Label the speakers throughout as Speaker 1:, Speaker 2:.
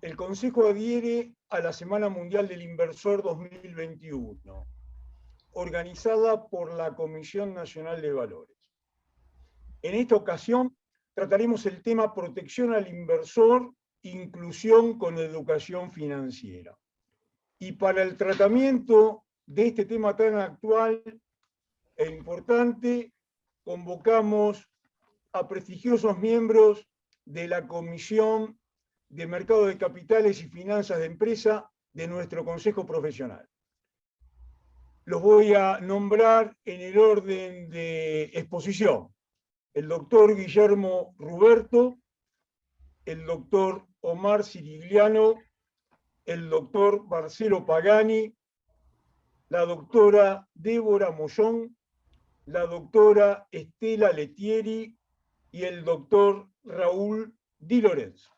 Speaker 1: El Consejo adhiere a la Semana Mundial del Inversor 2021, organizada por la Comisión Nacional de Valores. En esta ocasión trataremos el tema protección al inversor, inclusión con educación financiera. Y para el tratamiento de este tema tan actual e importante, convocamos a prestigiosos miembros de la Comisión de Mercado de Capitales y Finanzas de Empresa de nuestro Consejo Profesional. Los voy a nombrar en el orden de exposición. El doctor Guillermo Ruberto, el doctor Omar Sirigliano, el doctor Marcelo Pagani, la doctora Débora Mollón, la doctora Estela Lettieri y el doctor Raúl Di Lorenzo.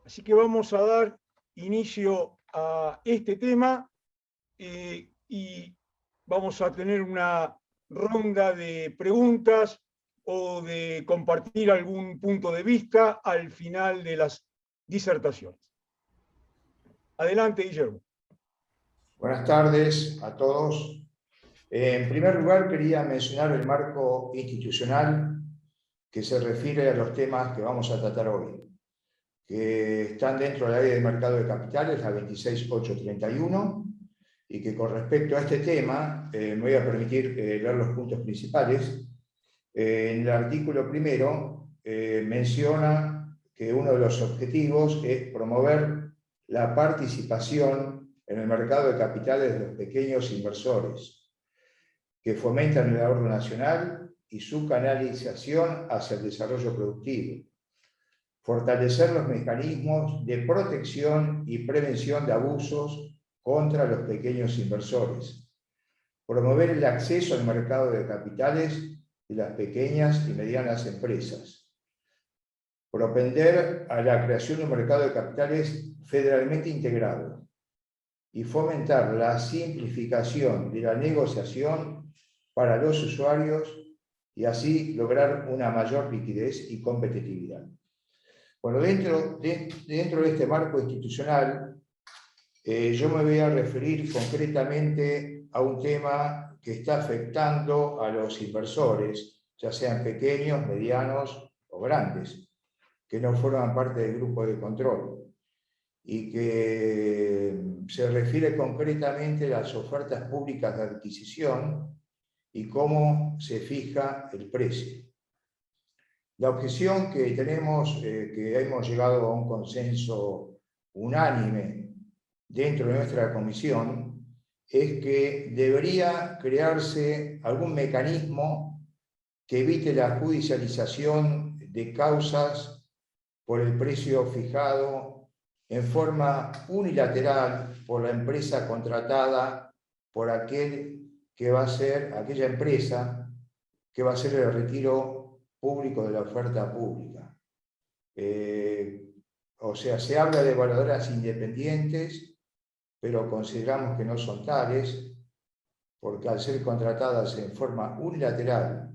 Speaker 1: Así que vamos a dar inicio a este tema y vamos a tener una ronda de preguntas o de compartir algún punto de vista al final de las disertaciones. Adelante, Guillermo.
Speaker 2: Buenas tardes a todos. En primer lugar, quería mencionar el marco institucional que se refiere a los temas que vamos a tratar hoy, que están dentro de la Ley de Mercado de Capitales, la 26831, y que con respecto a este tema, me voy a permitir leer los puntos principales. En el artículo primero menciona que uno de los objetivos es promover la participación en el mercado de capitales de los pequeños inversores, que fomentan el ahorro nacional y su canalización hacia el desarrollo productivo. Fortalecer los mecanismos de protección y prevención de abusos contra los pequeños inversores. Promover el acceso al mercado de capitales de las pequeñas y medianas empresas. Propender a la creación de un mercado de capitales federalmente integrado y fomentar la simplificación de la negociación para los usuarios y así lograr una mayor liquidez y competitividad. Bueno, dentro de este marco institucional, yo me voy a referir concretamente a un tema que está afectando a los inversores, ya sean pequeños, medianos o grandes, que no forman parte del grupo de control, y que se refiere concretamente a las ofertas públicas de adquisición y cómo se fija el precio. La objeción que tenemos, que hemos llegado a un consenso unánime dentro de nuestra comisión, es que debería crearse algún mecanismo que evite la judicialización de causas por el precio fijado en forma unilateral por la empresa contratada por aquella empresa que va a hacer el retiro público de la oferta pública. O sea, se habla de evaluadoras independientes, pero consideramos que no son tales, porque al ser contratadas en forma unilateral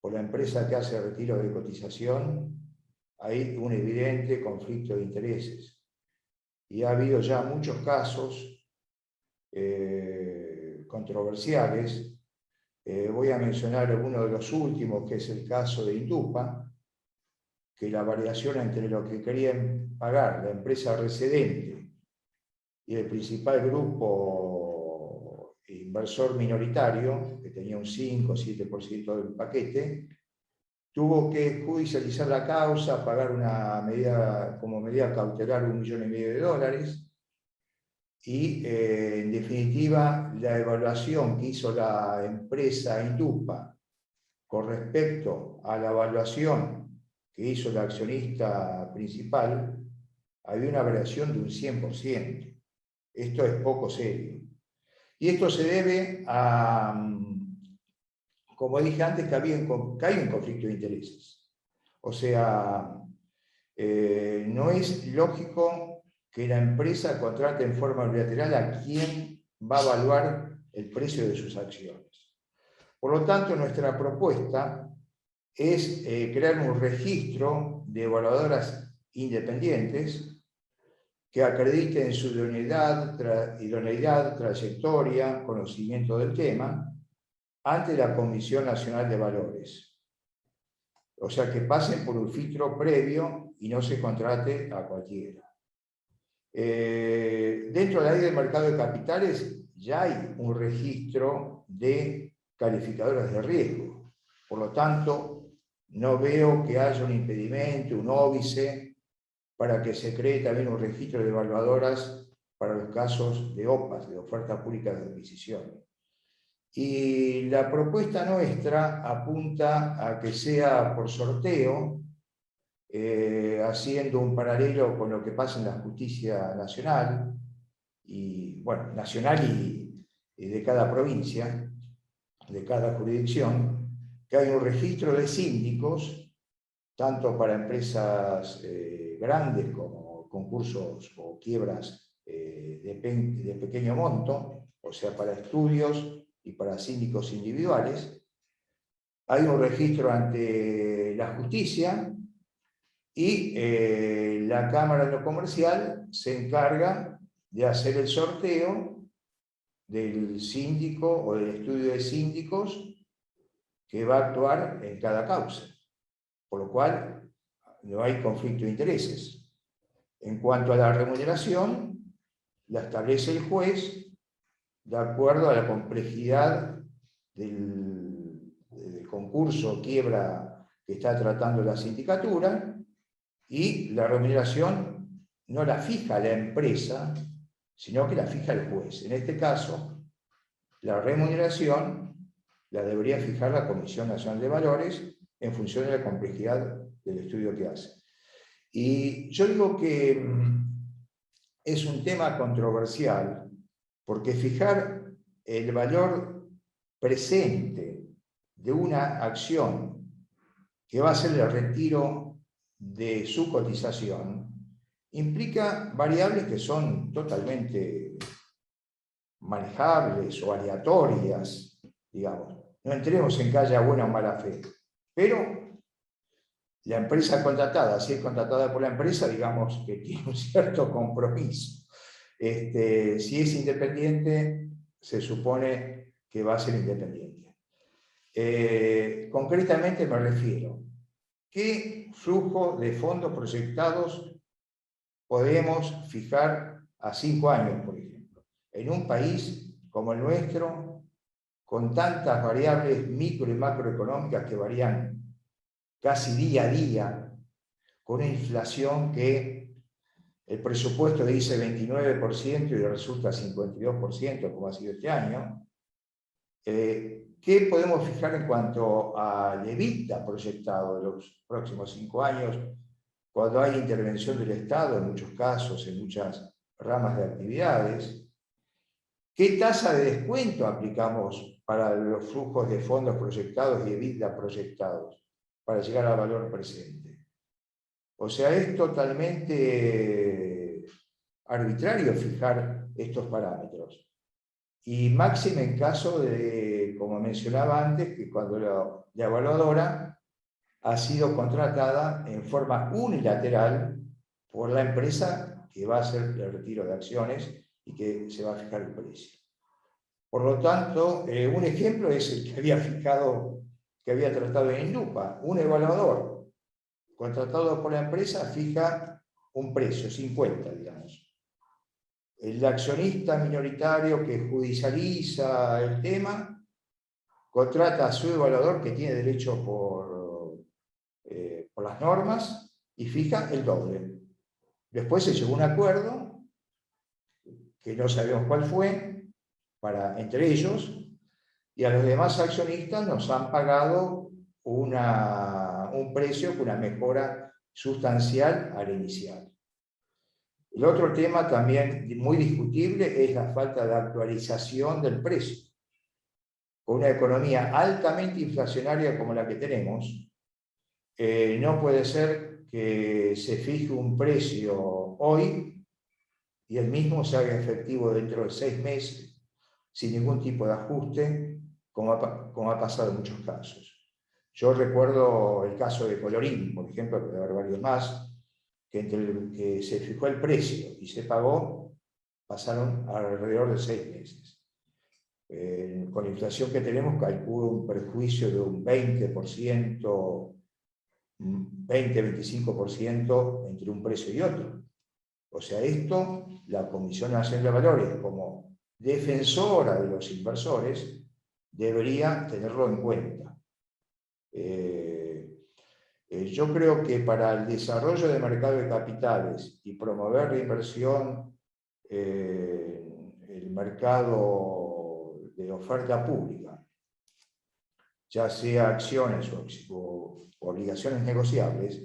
Speaker 2: por la empresa que hace el retiro de cotización, hay un evidente conflicto de intereses. Y ha habido ya muchos casos controversiales. Voy a mencionar uno de los últimos, que es el caso de Indupa, que la variación entre lo que querían pagar la empresa recedente y el principal grupo inversor minoritario, que tenía un 5 o 7% del paquete, tuvo que judicializar la causa, pagar como medida cautelar $1,5 millones, y en definitiva la evaluación que hizo la empresa Indupa con respecto a la evaluación que hizo el accionista principal, había una variación de un 100%. Esto es poco serio. Y esto se debe a, como dije antes, que hay un conflicto de intereses. O sea, no es lógico que la empresa contrate en forma unilateral a quien va a evaluar el precio de sus acciones. Por lo tanto, nuestra propuesta es crear un registro de evaluadoras independientes que acrediten su idoneidad, trayectoria, conocimiento del tema, ante la Comisión Nacional de Valores. O sea, que pasen por un filtro previo y no se contrate a cualquiera. Dentro de la ley del mercado de capitales ya hay un registro de calificadoras de riesgo. Por lo tanto, no veo que haya un impedimento, un óbice, para que se cree también un registro de evaluadoras para los casos de OPAs, de oferta pública de adquisición. Y la propuesta nuestra apunta a que sea por sorteo, haciendo un paralelo con lo que pasa en la justicia nacional, y bueno, nacional y de cada provincia, de cada jurisdicción, que hay un registro de síndicos, tanto para empresas grandes como concursos o quiebras de pequeño monto, o sea, para estudios y para síndicos individuales. Hay un registro ante la justicia y la Cámara de lo Comercial se encarga de hacer el sorteo del síndico o del estudio de síndicos que va a actuar en cada causa. Por lo cual, no hay conflicto de intereses. En cuanto a la remuneración, la establece el juez de acuerdo a la complejidad del concurso o quiebra que está tratando la sindicatura, y la remuneración no la fija la empresa, sino que la fija el juez. En este caso, la remuneración la debería fijar la Comisión Nacional de Valores en función de la complejidad del estudio que hace. Y yo digo que es un tema controversial, porque fijar el valor presente de una acción que va a ser el retiro de su cotización implica variables que son totalmente manejables o aleatorias, digamos. No entremos en que haya buena o mala fe, pero la empresa contratada, si es contratada por la empresa, digamos que tiene un cierto compromiso. Si es independiente, se supone que va a ser independiente. Concretamente me refiero, ¿qué flujo de fondos proyectados podemos fijar a 5 años, por ejemplo? En un país como el nuestro, con tantas variables micro y macroeconómicas que varían casi día a día, con una inflación que el presupuesto dice 29% y resulta 52%, como ha sido este año. ¿Qué podemos fijar en cuanto al EBITDA proyectado de los próximos 5 años, cuando hay intervención del Estado en muchos casos, en muchas ramas de actividades? ¿Qué tasa de descuento aplicamos para los flujos de fondos proyectados y EBITDA proyectados para llegar al valor presente? O sea, es totalmente arbitrario fijar estos parámetros. Y máxime en caso de, como mencionaba antes, que cuando la evaluadora ha sido contratada en forma unilateral por la empresa que va a hacer el retiro de acciones y que se va a fijar el precio. Por lo tanto, un ejemplo es el que había fijado, que había tratado en Indupa. Un evaluador contratado por la empresa fija un precio, 50, digamos. El accionista minoritario que judicializa el tema contrata a su evaluador, que tiene derecho por las normas, y fija el doble. Después se llegó a un acuerdo, que no sabemos cuál fue, entre ellos, y a los demás accionistas nos han pagado un precio con una mejora sustancial al inicial. El otro tema también muy discutible es la falta de actualización del precio. Con una economía altamente inflacionaria como la que tenemos, no puede ser que se fije un precio hoy y el mismo se haga efectivo dentro de 6 meses sin ningún tipo de ajuste, como ha pasado en muchos casos. Yo recuerdo el caso de Colorín, por ejemplo, pero debe haber varios más, que entre el que se fijó el precio y se pagó, pasaron alrededor de 6 meses. Con la inflación que tenemos, calculo un perjuicio de un 20%, 20-25% entre un precio y otro. O sea, esto, la Comisión Nacional de Valores, como defensora de los inversores, debería tenerlo en cuenta. Yo creo que para el desarrollo del mercado de capitales y promover la inversión en el mercado de oferta pública, ya sea acciones o obligaciones negociables,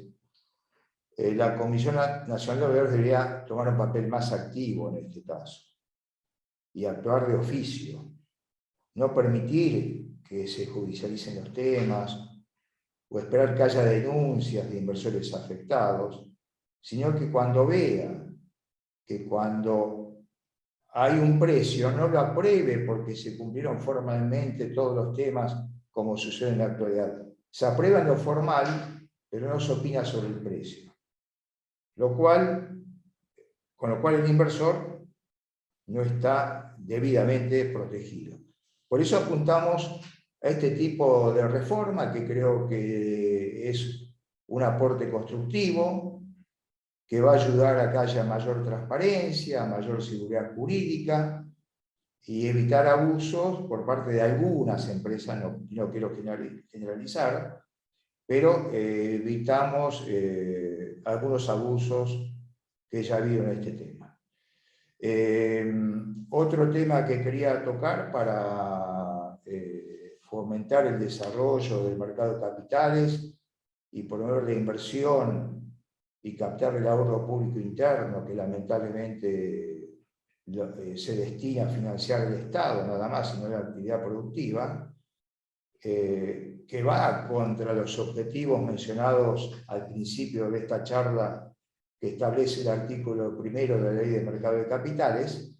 Speaker 2: la Comisión Nacional de Valores debería tomar un papel más activo en este caso y actuar de oficio, no permitir que se judicialicen los temas o esperar que haya denuncias de inversores afectados, sino que cuando vea que cuando hay un precio no lo apruebe porque se cumplieron formalmente todos los temas como sucede en la actualidad. Se aprueba en lo formal, pero no se opina sobre el precio. Con lo cual el inversor no está debidamente protegido. Por eso apuntamos a este tipo de reforma, que creo que es un aporte constructivo, que va a ayudar a que haya mayor transparencia, mayor seguridad jurídica y evitar abusos por parte de algunas empresas, no quiero generalizar, pero evitamos algunos abusos que ya ha habido en este tema. Otro tema que quería tocar para fomentar el desarrollo del mercado de capitales y promover la inversión y captar el ahorro público interno, que lamentablemente se destina a financiar el Estado nada más, sino la actividad productiva, que va contra los objetivos mencionados al principio de esta charla que establece el artículo 1 de la Ley de Mercado de Capitales,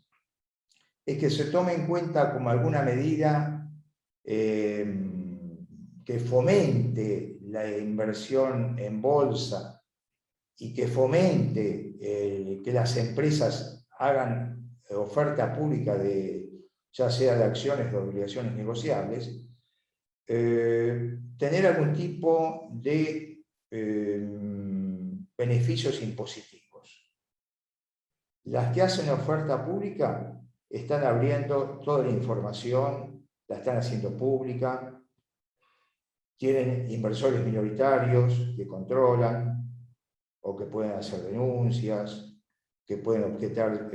Speaker 2: es que se tome en cuenta como alguna medida que fomente la inversión en bolsa y que fomente que las empresas hagan oferta pública ya sea de acciones o de obligaciones negociables, tener algún tipo de beneficios impositivos. Las que hacen oferta pública están abriendo toda la información, la están haciendo pública, tienen inversores minoritarios que controlan o que pueden hacer denuncias, que pueden objetar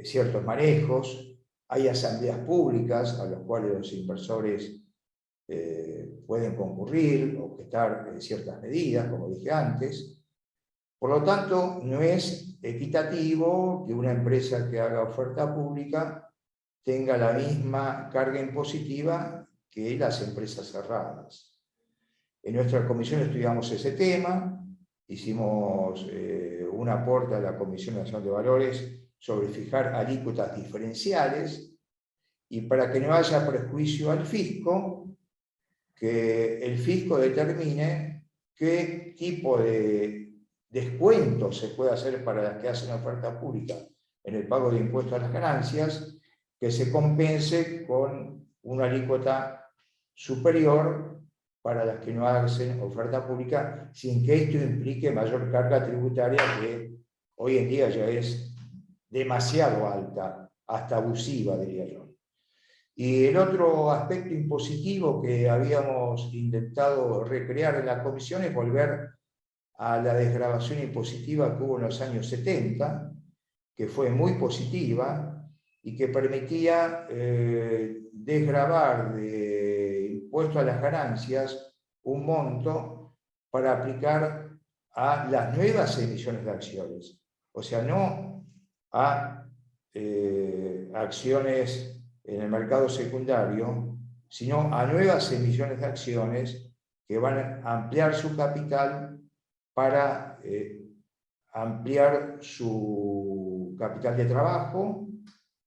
Speaker 2: ciertos manejos. Hay asambleas públicas a las cuales los inversores pueden concurrir, objetar ciertas medidas, como dije antes. Por lo tanto, no es equitativo que una empresa que haga oferta pública tenga la misma carga impositiva que las empresas cerradas. En nuestra comisión estudiamos ese tema, hicimos un aporte a la Comisión Nacional de Valores sobre fijar alícuotas diferenciales y para que no haya prejuicio al fisco, que el fisco determine qué tipo de descuento se puede hacer para las que hacen oferta pública en el pago de impuestos a las ganancias, que se compense con una alícuota superior para las que no hacen oferta pública, sin que esto implique mayor carga tributaria, que hoy en día ya es demasiado alta, hasta abusiva, diría yo. Y el otro aspecto impositivo que habíamos intentado recrear en la comisión es volver a la desgravación impositiva que hubo en los años 70, que fue muy positiva y que permitía desgravar de impuesto a las ganancias un monto para aplicar a las nuevas emisiones de acciones. O sea, no a acciones en el mercado secundario, sino a nuevas emisiones de acciones que van a ampliar su capital para ampliar su capital de trabajo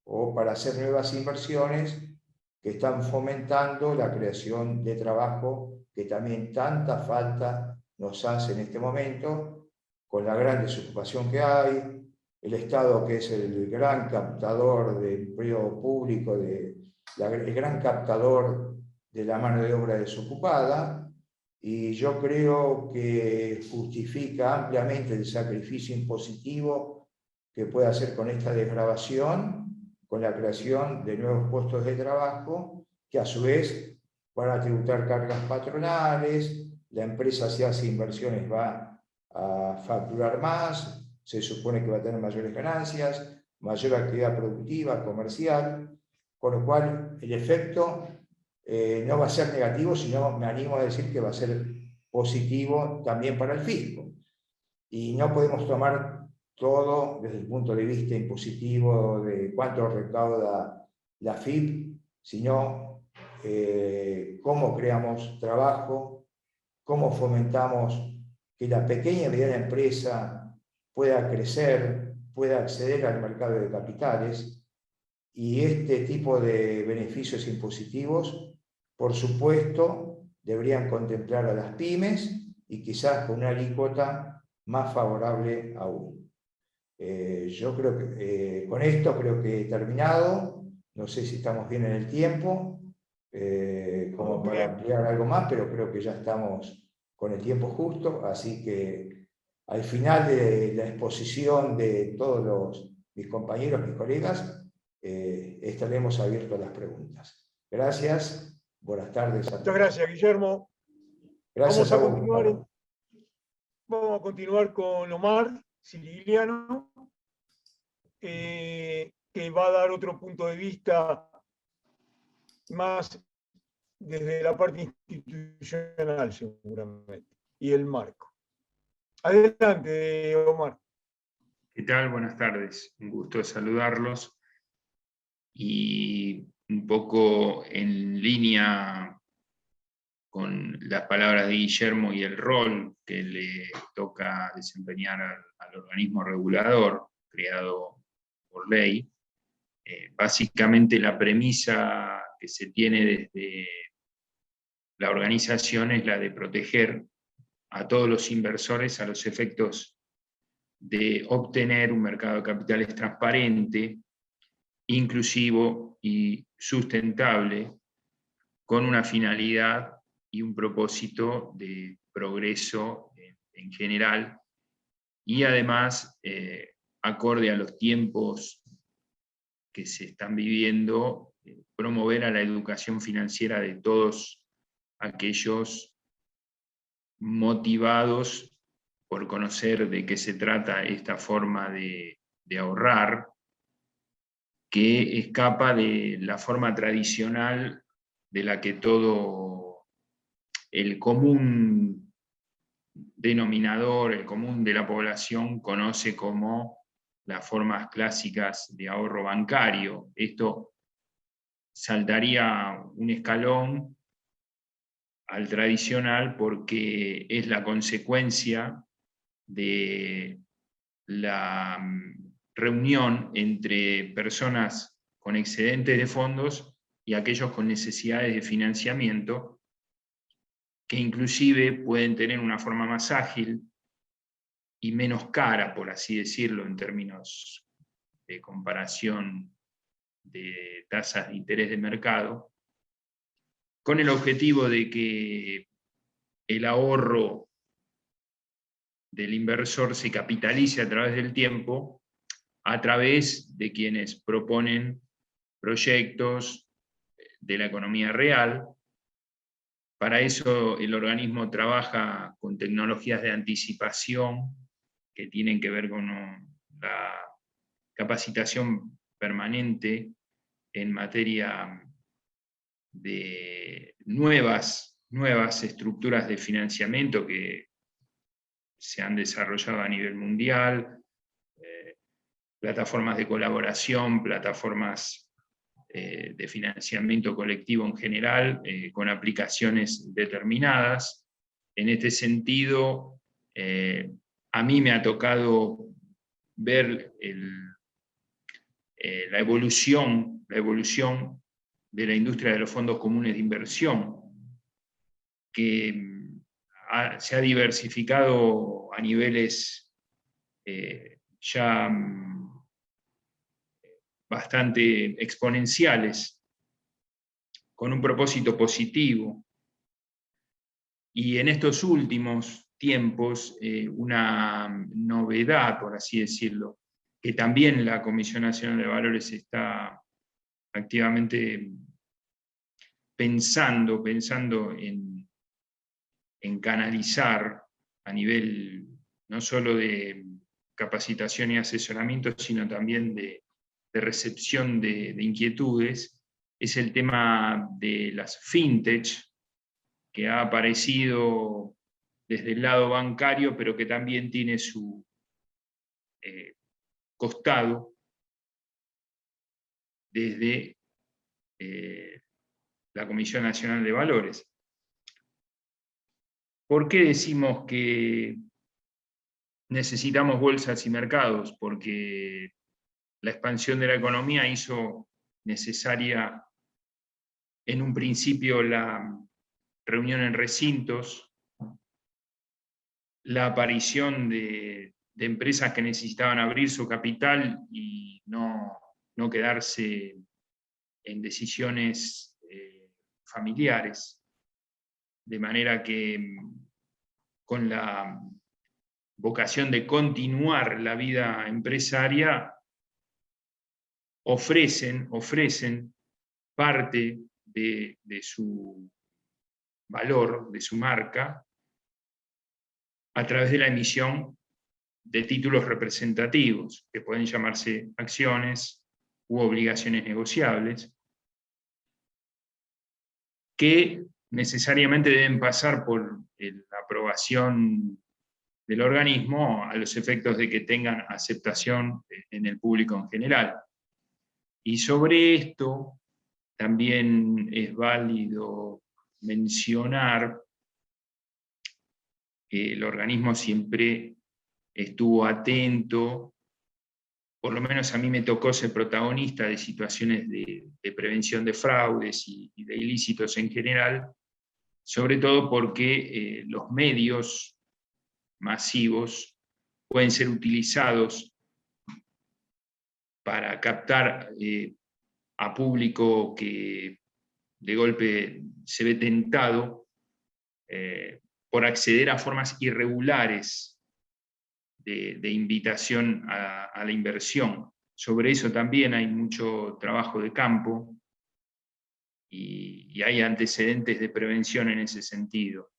Speaker 2: o para hacer nuevas inversiones que están fomentando la creación de trabajo que también tanta falta nos hace en este momento, con la gran desocupación que hay, el Estado que es el gran captador de empleo público, el gran captador de la mano de obra desocupada, y yo creo que justifica ampliamente el sacrificio impositivo que puede hacer con esta desgravación, con la creación de nuevos puestos de trabajo, que a su vez van a tributar cargas patronales, la empresa si hace inversiones va a facturar más, se supone que va a tener mayores ganancias, mayor actividad productiva, comercial, con lo cual el efecto no va a ser negativo, sino me animo a decir que va a ser positivo también para el fisco. Y no podemos tomar todo desde el punto de vista impositivo de cuánto recauda la FIP, sino cómo creamos trabajo, cómo fomentamos que la pequeña y mediana empresa pueda crecer, pueda acceder al mercado de capitales, y este tipo de beneficios impositivos, por supuesto, deberían contemplar a las pymes y quizás con una alícuota más favorable aún. Yo creo que con esto creo que he terminado. No sé si estamos bien en el tiempo, como para ampliar algo más, pero creo que ya estamos con el tiempo justo, así que al final de la exposición de todos mis compañeros, mis colegas, estaremos abiertos a las preguntas. Gracias, buenas tardes a todos.
Speaker 1: Muchas gracias, Guillermo.
Speaker 2: Gracias a vos.
Speaker 1: Vamos a continuar con Omar Siciliano, que va a dar otro punto de vista más desde la parte institucional, seguramente, y el marco. Adelante, Omar.
Speaker 3: ¿Qué tal? Buenas tardes. Un gusto saludarlos. Y un poco en línea con las palabras de Guillermo y el rol que le toca desempeñar al organismo regulador creado por ley, básicamente la premisa que se tiene desde la organización es la de proteger a todos los inversores a los efectos de obtener un mercado de capitales transparente, inclusivo y sustentable, con una finalidad y un propósito de progreso en general, y además, acorde a los tiempos que se están viviendo, promover a la educación financiera de todos aquellos motivados por conocer de qué se trata esta forma de ahorrar, que escapa de la forma tradicional de la que todo el común denominador, el común de la población conoce como las formas clásicas de ahorro bancario. Esto saltaría un escalón al tradicional porque es la consecuencia de la reunión entre personas con excedentes de fondos y aquellos con necesidades de financiamiento, que inclusive pueden tener una forma más ágil y menos cara, por así decirlo, en términos de comparación de tasas de interés de mercado, con el objetivo de que el ahorro del inversor se capitalice a través del tiempo, a través de quienes proponen proyectos de la economía real. Para eso el organismo trabaja con tecnologías de anticipación que tienen que ver con la capacitación permanente en materia de nuevas estructuras de financiamiento que se han desarrollado a nivel mundial, plataformas de colaboración, plataformas de financiamiento colectivo en general, con aplicaciones determinadas. En este sentido, a mí me ha tocado ver la evolución de la industria de los fondos comunes de inversión, que se ha diversificado a niveles ya bastante exponenciales, con un propósito positivo. Y en estos últimos tiempos, una novedad, por así decirlo, que también la Comisión Nacional de Valores está activamente pensando en canalizar a nivel no solo de capacitación y asesoramiento, sino también de recepción de inquietudes, es el tema de las fintech, que ha aparecido desde el lado bancario, pero que también tiene su costado desde la Comisión Nacional de Valores. ¿Por qué decimos que necesitamos bolsas y mercados? Porque la expansión de la economía hizo necesaria en un principio la reunión en recintos, la aparición de empresas que necesitaban abrir su capital y no quedarse en decisiones familiares, de manera que con la vocación de continuar la vida empresaria, ofrecen parte de su valor, de su marca, a través de la emisión de títulos representativos, que pueden llamarse acciones u obligaciones negociables, que necesariamente deben pasar por la aprobación del organismo a los efectos de que tengan aceptación en el público en general. Y sobre esto también es válido mencionar que el organismo siempre estuvo atento, por lo menos a mí me tocó ser protagonista de situaciones de prevención de fraudes y de ilícitos en general, sobre todo porque los medios masivos pueden ser utilizados para captar a público que de golpe se ve tentado por acceder a formas irregulares de invitación a la inversión. Sobre eso también hay mucho trabajo de campo y hay antecedentes de prevención en ese sentido.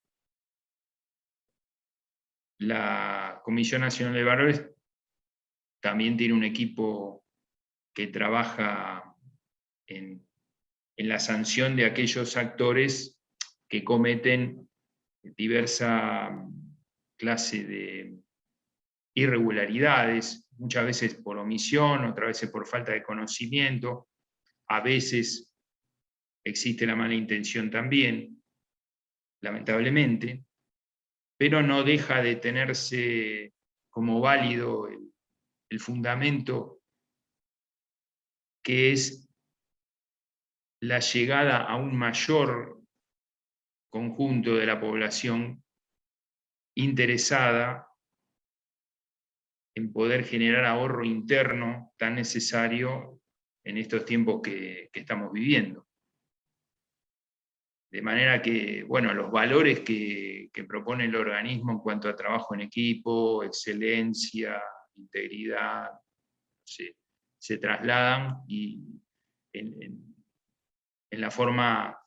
Speaker 3: La Comisión Nacional de Valores también tiene un equipo que trabaja en la sanción de aquellos actores que cometen diversa clase de irregularidades, muchas veces por omisión, otras veces por falta de conocimiento, a veces existe la mala intención también, lamentablemente, pero no deja de tenerse como válido el fundamento que es la llegada a un mayor conjunto de la población interesada en poder generar ahorro interno tan necesario en estos tiempos que estamos viviendo. De manera que, bueno, los valores que propone el organismo en cuanto a trabajo en equipo, excelencia, integridad, se trasladan y en la forma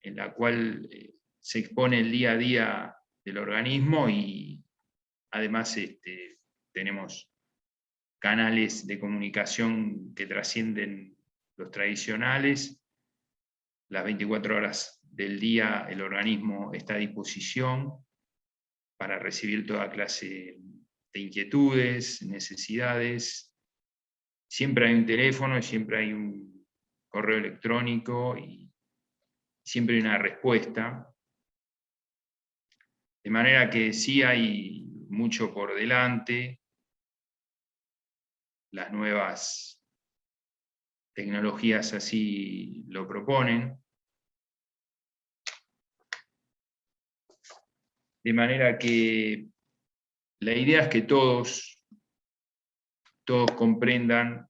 Speaker 3: en la cual se expone el día a día del organismo, y además tenemos canales de comunicación que trascienden los tradicionales. Las 24 horas del día el organismo está a disposición para recibir toda clase de inquietudes, necesidades. Siempre hay un teléfono, siempre hay un correo electrónico y siempre hay una respuesta. De manera que sí hay mucho por delante. Las nuevas tecnologías así lo proponen. de manera que la idea es que todos comprendan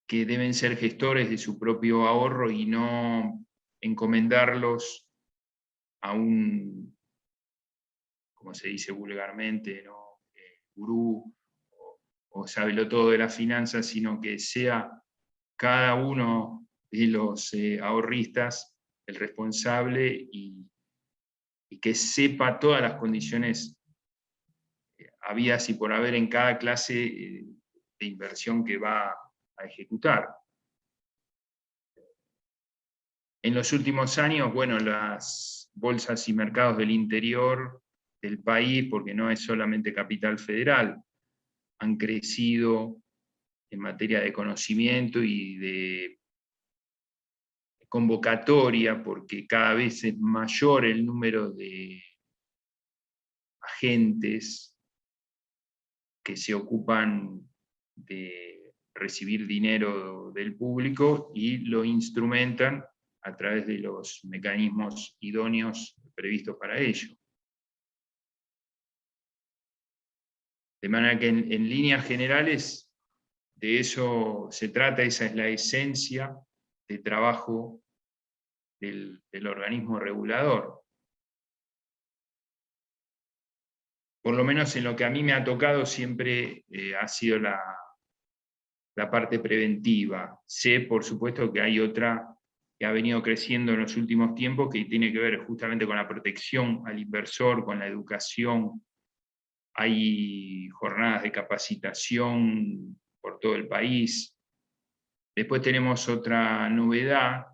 Speaker 3: que deben ser gestores de su propio ahorro y no encomendarlos a un, como se dice vulgarmente, ¿no? Gurú o sábelo todo de las finanzas, sino que sea cada uno de los ahorristas el responsable y que sepa todas las condiciones habidas y por haber en cada clase de inversión que va a ejecutar. En los últimos años, bueno, las bolsas y mercados del interior del país, porque no es solamente Capital Federal, han crecido en materia de conocimiento y de convocatoria, porque cada vez es mayor el número de agentes que se ocupan de recibir dinero del público y lo instrumentan a través de los mecanismos idóneos previstos para ello. De manera que en líneas generales de eso se trata, esa es la esencia de trabajo del organismo regulador. Por lo menos en lo que a mí me ha tocado siempre ha sido la parte preventiva. Sé, por supuesto, que hay otra que ha venido creciendo en los últimos tiempos que tiene que ver justamente con la protección al inversor, con la educación. Hay jornadas de capacitación por todo el país. Después tenemos otra novedad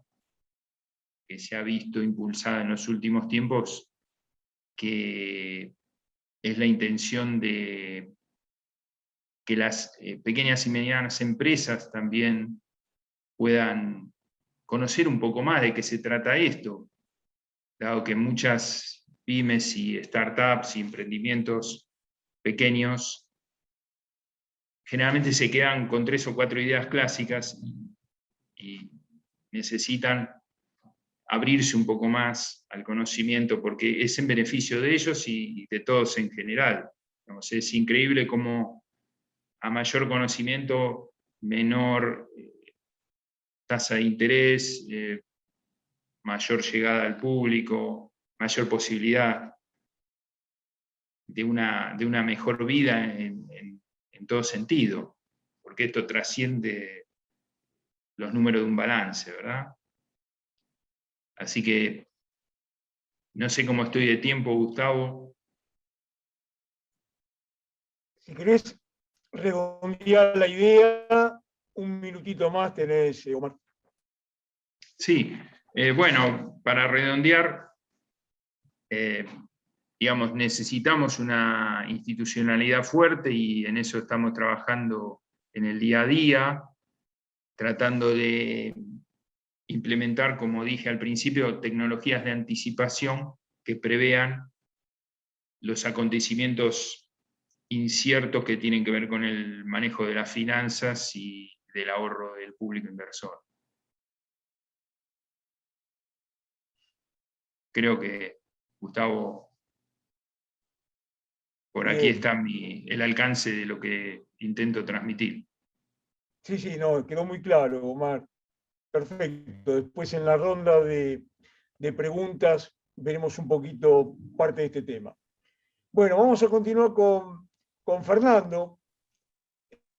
Speaker 3: que se ha visto impulsada en los últimos tiempos, que es la intención de que las pequeñas y medianas empresas también puedan conocer un poco más de qué se trata esto, dado que muchas pymes y startups y emprendimientos pequeños generalmente se quedan con 3 o 4 ideas clásicas y necesitan abrirse un poco más al conocimiento porque es en beneficio de ellos y de todos en general. Es increíble cómo a mayor conocimiento, menor tasa de interés, mayor llegada al público, mayor posibilidad de una mejor vida en todo sentido, porque esto trasciende los números de un balance, ¿verdad? Así que no sé cómo estoy de tiempo, Gustavo.
Speaker 1: Si querés redondear la idea, un minutito más tenés, Omar.
Speaker 3: Sí, bueno, para redondear, digamos, necesitamos una institucionalidad fuerte y en eso estamos trabajando en el día a día, tratando de implementar, como dije al principio, tecnologías de anticipación que prevean los acontecimientos inciertos que tienen que ver con el manejo de las finanzas y del ahorro del público inversor. Creo que, Gustavo, por aquí está el alcance de lo que intento transmitir.
Speaker 1: Sí, sí, no, quedó muy claro, Omar. Perfecto. Después en la ronda de preguntas veremos un poquito parte de este tema. Bueno, vamos a continuar con Fernando.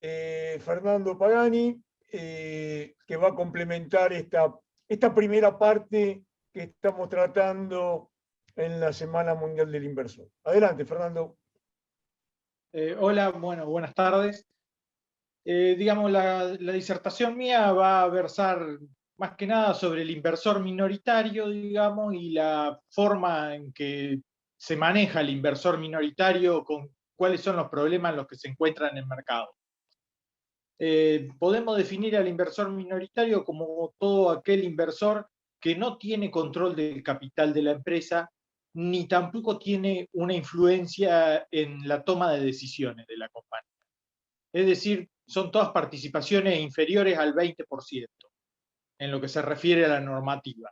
Speaker 1: Fernando Pagani, que va a complementar esta primera parte que estamos tratando en la Semana Mundial del Inversor. Adelante, Fernando.
Speaker 4: Hola, bueno, buenas tardes. Digamos, la disertación mía va a versar más que nada sobre el inversor minoritario, digamos, y la forma en que se maneja el inversor minoritario, con cuáles son los problemas en los que se encuentra en el mercado. Podemos definir al inversor minoritario como todo aquel inversor que no tiene control del capital de la empresa, ni tampoco tiene una influencia en la toma de decisiones de la compañía. Es decir, son todas participaciones inferiores al 20% en lo que se refiere a la normativa.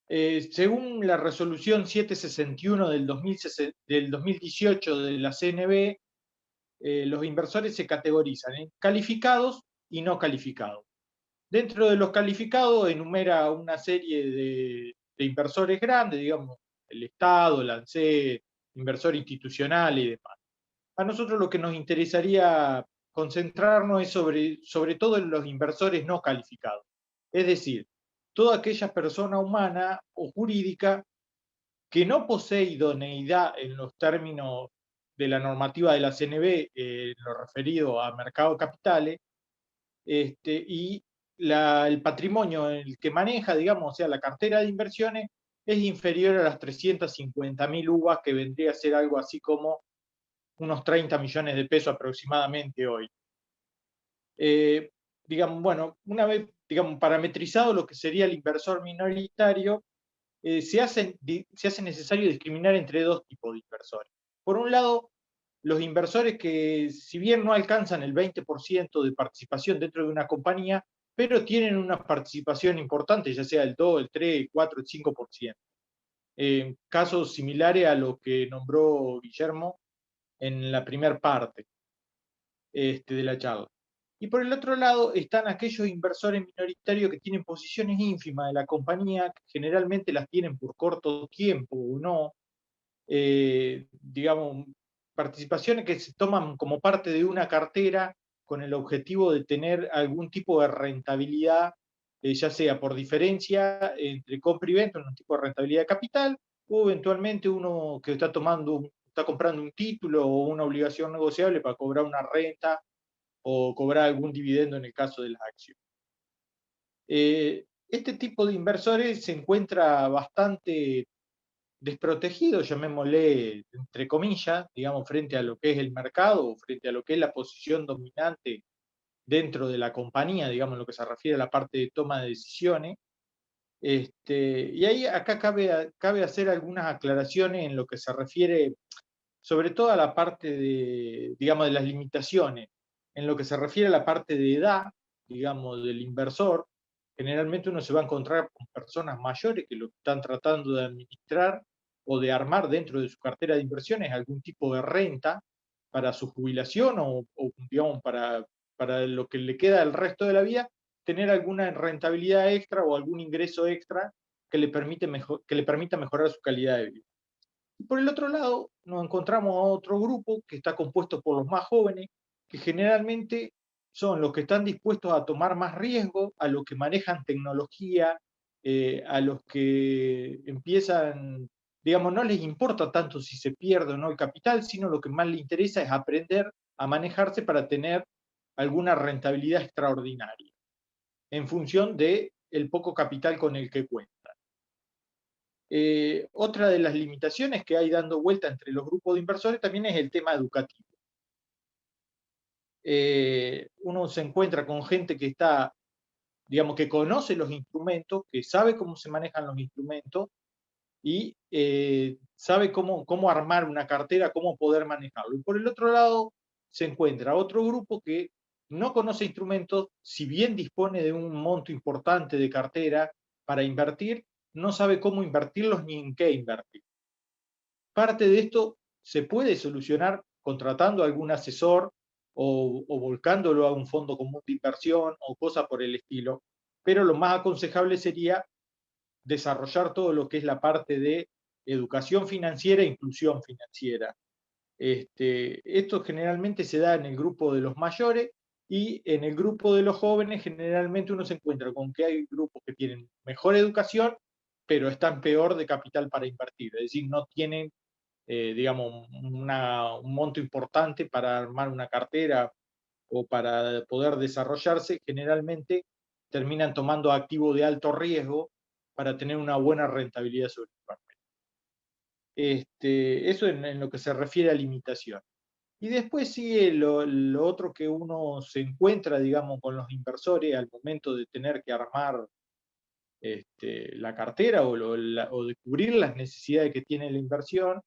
Speaker 4: Según la resolución 761 del 2018 de la CNB, los inversores se categorizan en calificados y no calificados. Dentro de los calificados enumera una serie de inversores grandes, digamos, el Estado, la ANSE, inversor institucional y demás. A nosotros lo que nos interesaría concentrarnos es sobre todo en los inversores no calificados. Es decir, toda aquella persona humana o jurídica que no posee idoneidad en los términos de la normativa de la CNB, en lo referido a mercado de capitales, y el patrimonio en el que maneja, digamos, o sea, la cartera de inversiones, es inferior a las 350.000 UVA, que vendría a ser algo así como unos 30 millones de pesos aproximadamente hoy. Digamos, bueno, una vez, digamos, parametrizado lo que sería el inversor minoritario, se hace necesario discriminar entre dos tipos de inversores. Por un lado, los inversores que, si bien no alcanzan el 20% de participación dentro de una compañía, pero tienen una participación importante, ya sea el 2, el 3, el 4, el 5%. Casos similares a lo que nombró Guillermo en la primera parte de la charla. Y por el otro lado están aquellos inversores minoritarios que tienen posiciones ínfimas de la compañía, que generalmente las tienen por corto tiempo o no, digamos, participaciones que se toman como parte de una cartera con el objetivo de tener algún tipo de rentabilidad, ya sea por diferencia entre compra y venta, un tipo de rentabilidad de capital, o eventualmente uno que está comprando un título o una obligación negociable para cobrar una renta o cobrar algún dividendo en el caso de las acciones. Este tipo de inversores se encuentra bastante desprotegido, llamémosle entre comillas, digamos, frente a lo que es el mercado, frente a lo que es la posición dominante dentro de la compañía, digamos, en lo que se refiere a la parte de toma de decisiones. Y ahí acá cabe hacer algunas aclaraciones en lo que se refiere sobre todo a la parte de, digamos, de las limitaciones. En lo que se refiere a la parte de edad, digamos, del inversor, generalmente uno se va a encontrar con personas mayores que lo que están tratando de administrar o de armar dentro de su cartera de inversiones algún tipo de renta para su jubilación o digamos, para lo que le queda el resto de la vida, tener alguna rentabilidad extra o algún ingreso extra que le permita mejorar su calidad de vida. Y por el otro lado, nos encontramos a otro grupo que está compuesto por los más jóvenes, que generalmente son los que están dispuestos a tomar más riesgo, a los que manejan tecnología, a los que empiezan, digamos, no les importa tanto si se pierde o no el capital, sino lo que más les interesa es aprender a manejarse para tener alguna rentabilidad extraordinaria, en función del poco capital con el que cuentan. Otra de las limitaciones que hay dando vuelta entre los grupos de inversores también es el tema educativo. Uno se encuentra con gente que está, digamos, que conoce los instrumentos, que sabe cómo se manejan los instrumentos y sabe cómo armar una cartera, cómo poder manejarlo. Y por el otro lado se encuentra otro grupo que no conoce instrumentos, si bien dispone de un monto importante de cartera para invertir, no sabe cómo invertirlos ni en qué invertir. Parte de esto se puede solucionar contratando a algún asesor o volcándolo a un fondo común de inversión o cosas por el estilo, pero lo más aconsejable sería desarrollar todo lo que es la parte de educación financiera e inclusión financiera. Esto generalmente se da en el grupo de los mayores y en el grupo de los jóvenes generalmente uno se encuentra con que hay grupos que tienen mejor educación, pero están peor de capital para invertir, es decir, no tienen, digamos, un monto importante para armar una cartera o para poder desarrollarse, generalmente terminan tomando activos de alto riesgo para tener una buena rentabilidad sobre el papel. Eso en lo que se refiere a limitación. Y después sigue lo otro que uno se encuentra, digamos, con los inversores al momento de tener que armar la cartera o de cubrir las necesidades que tiene la inversión,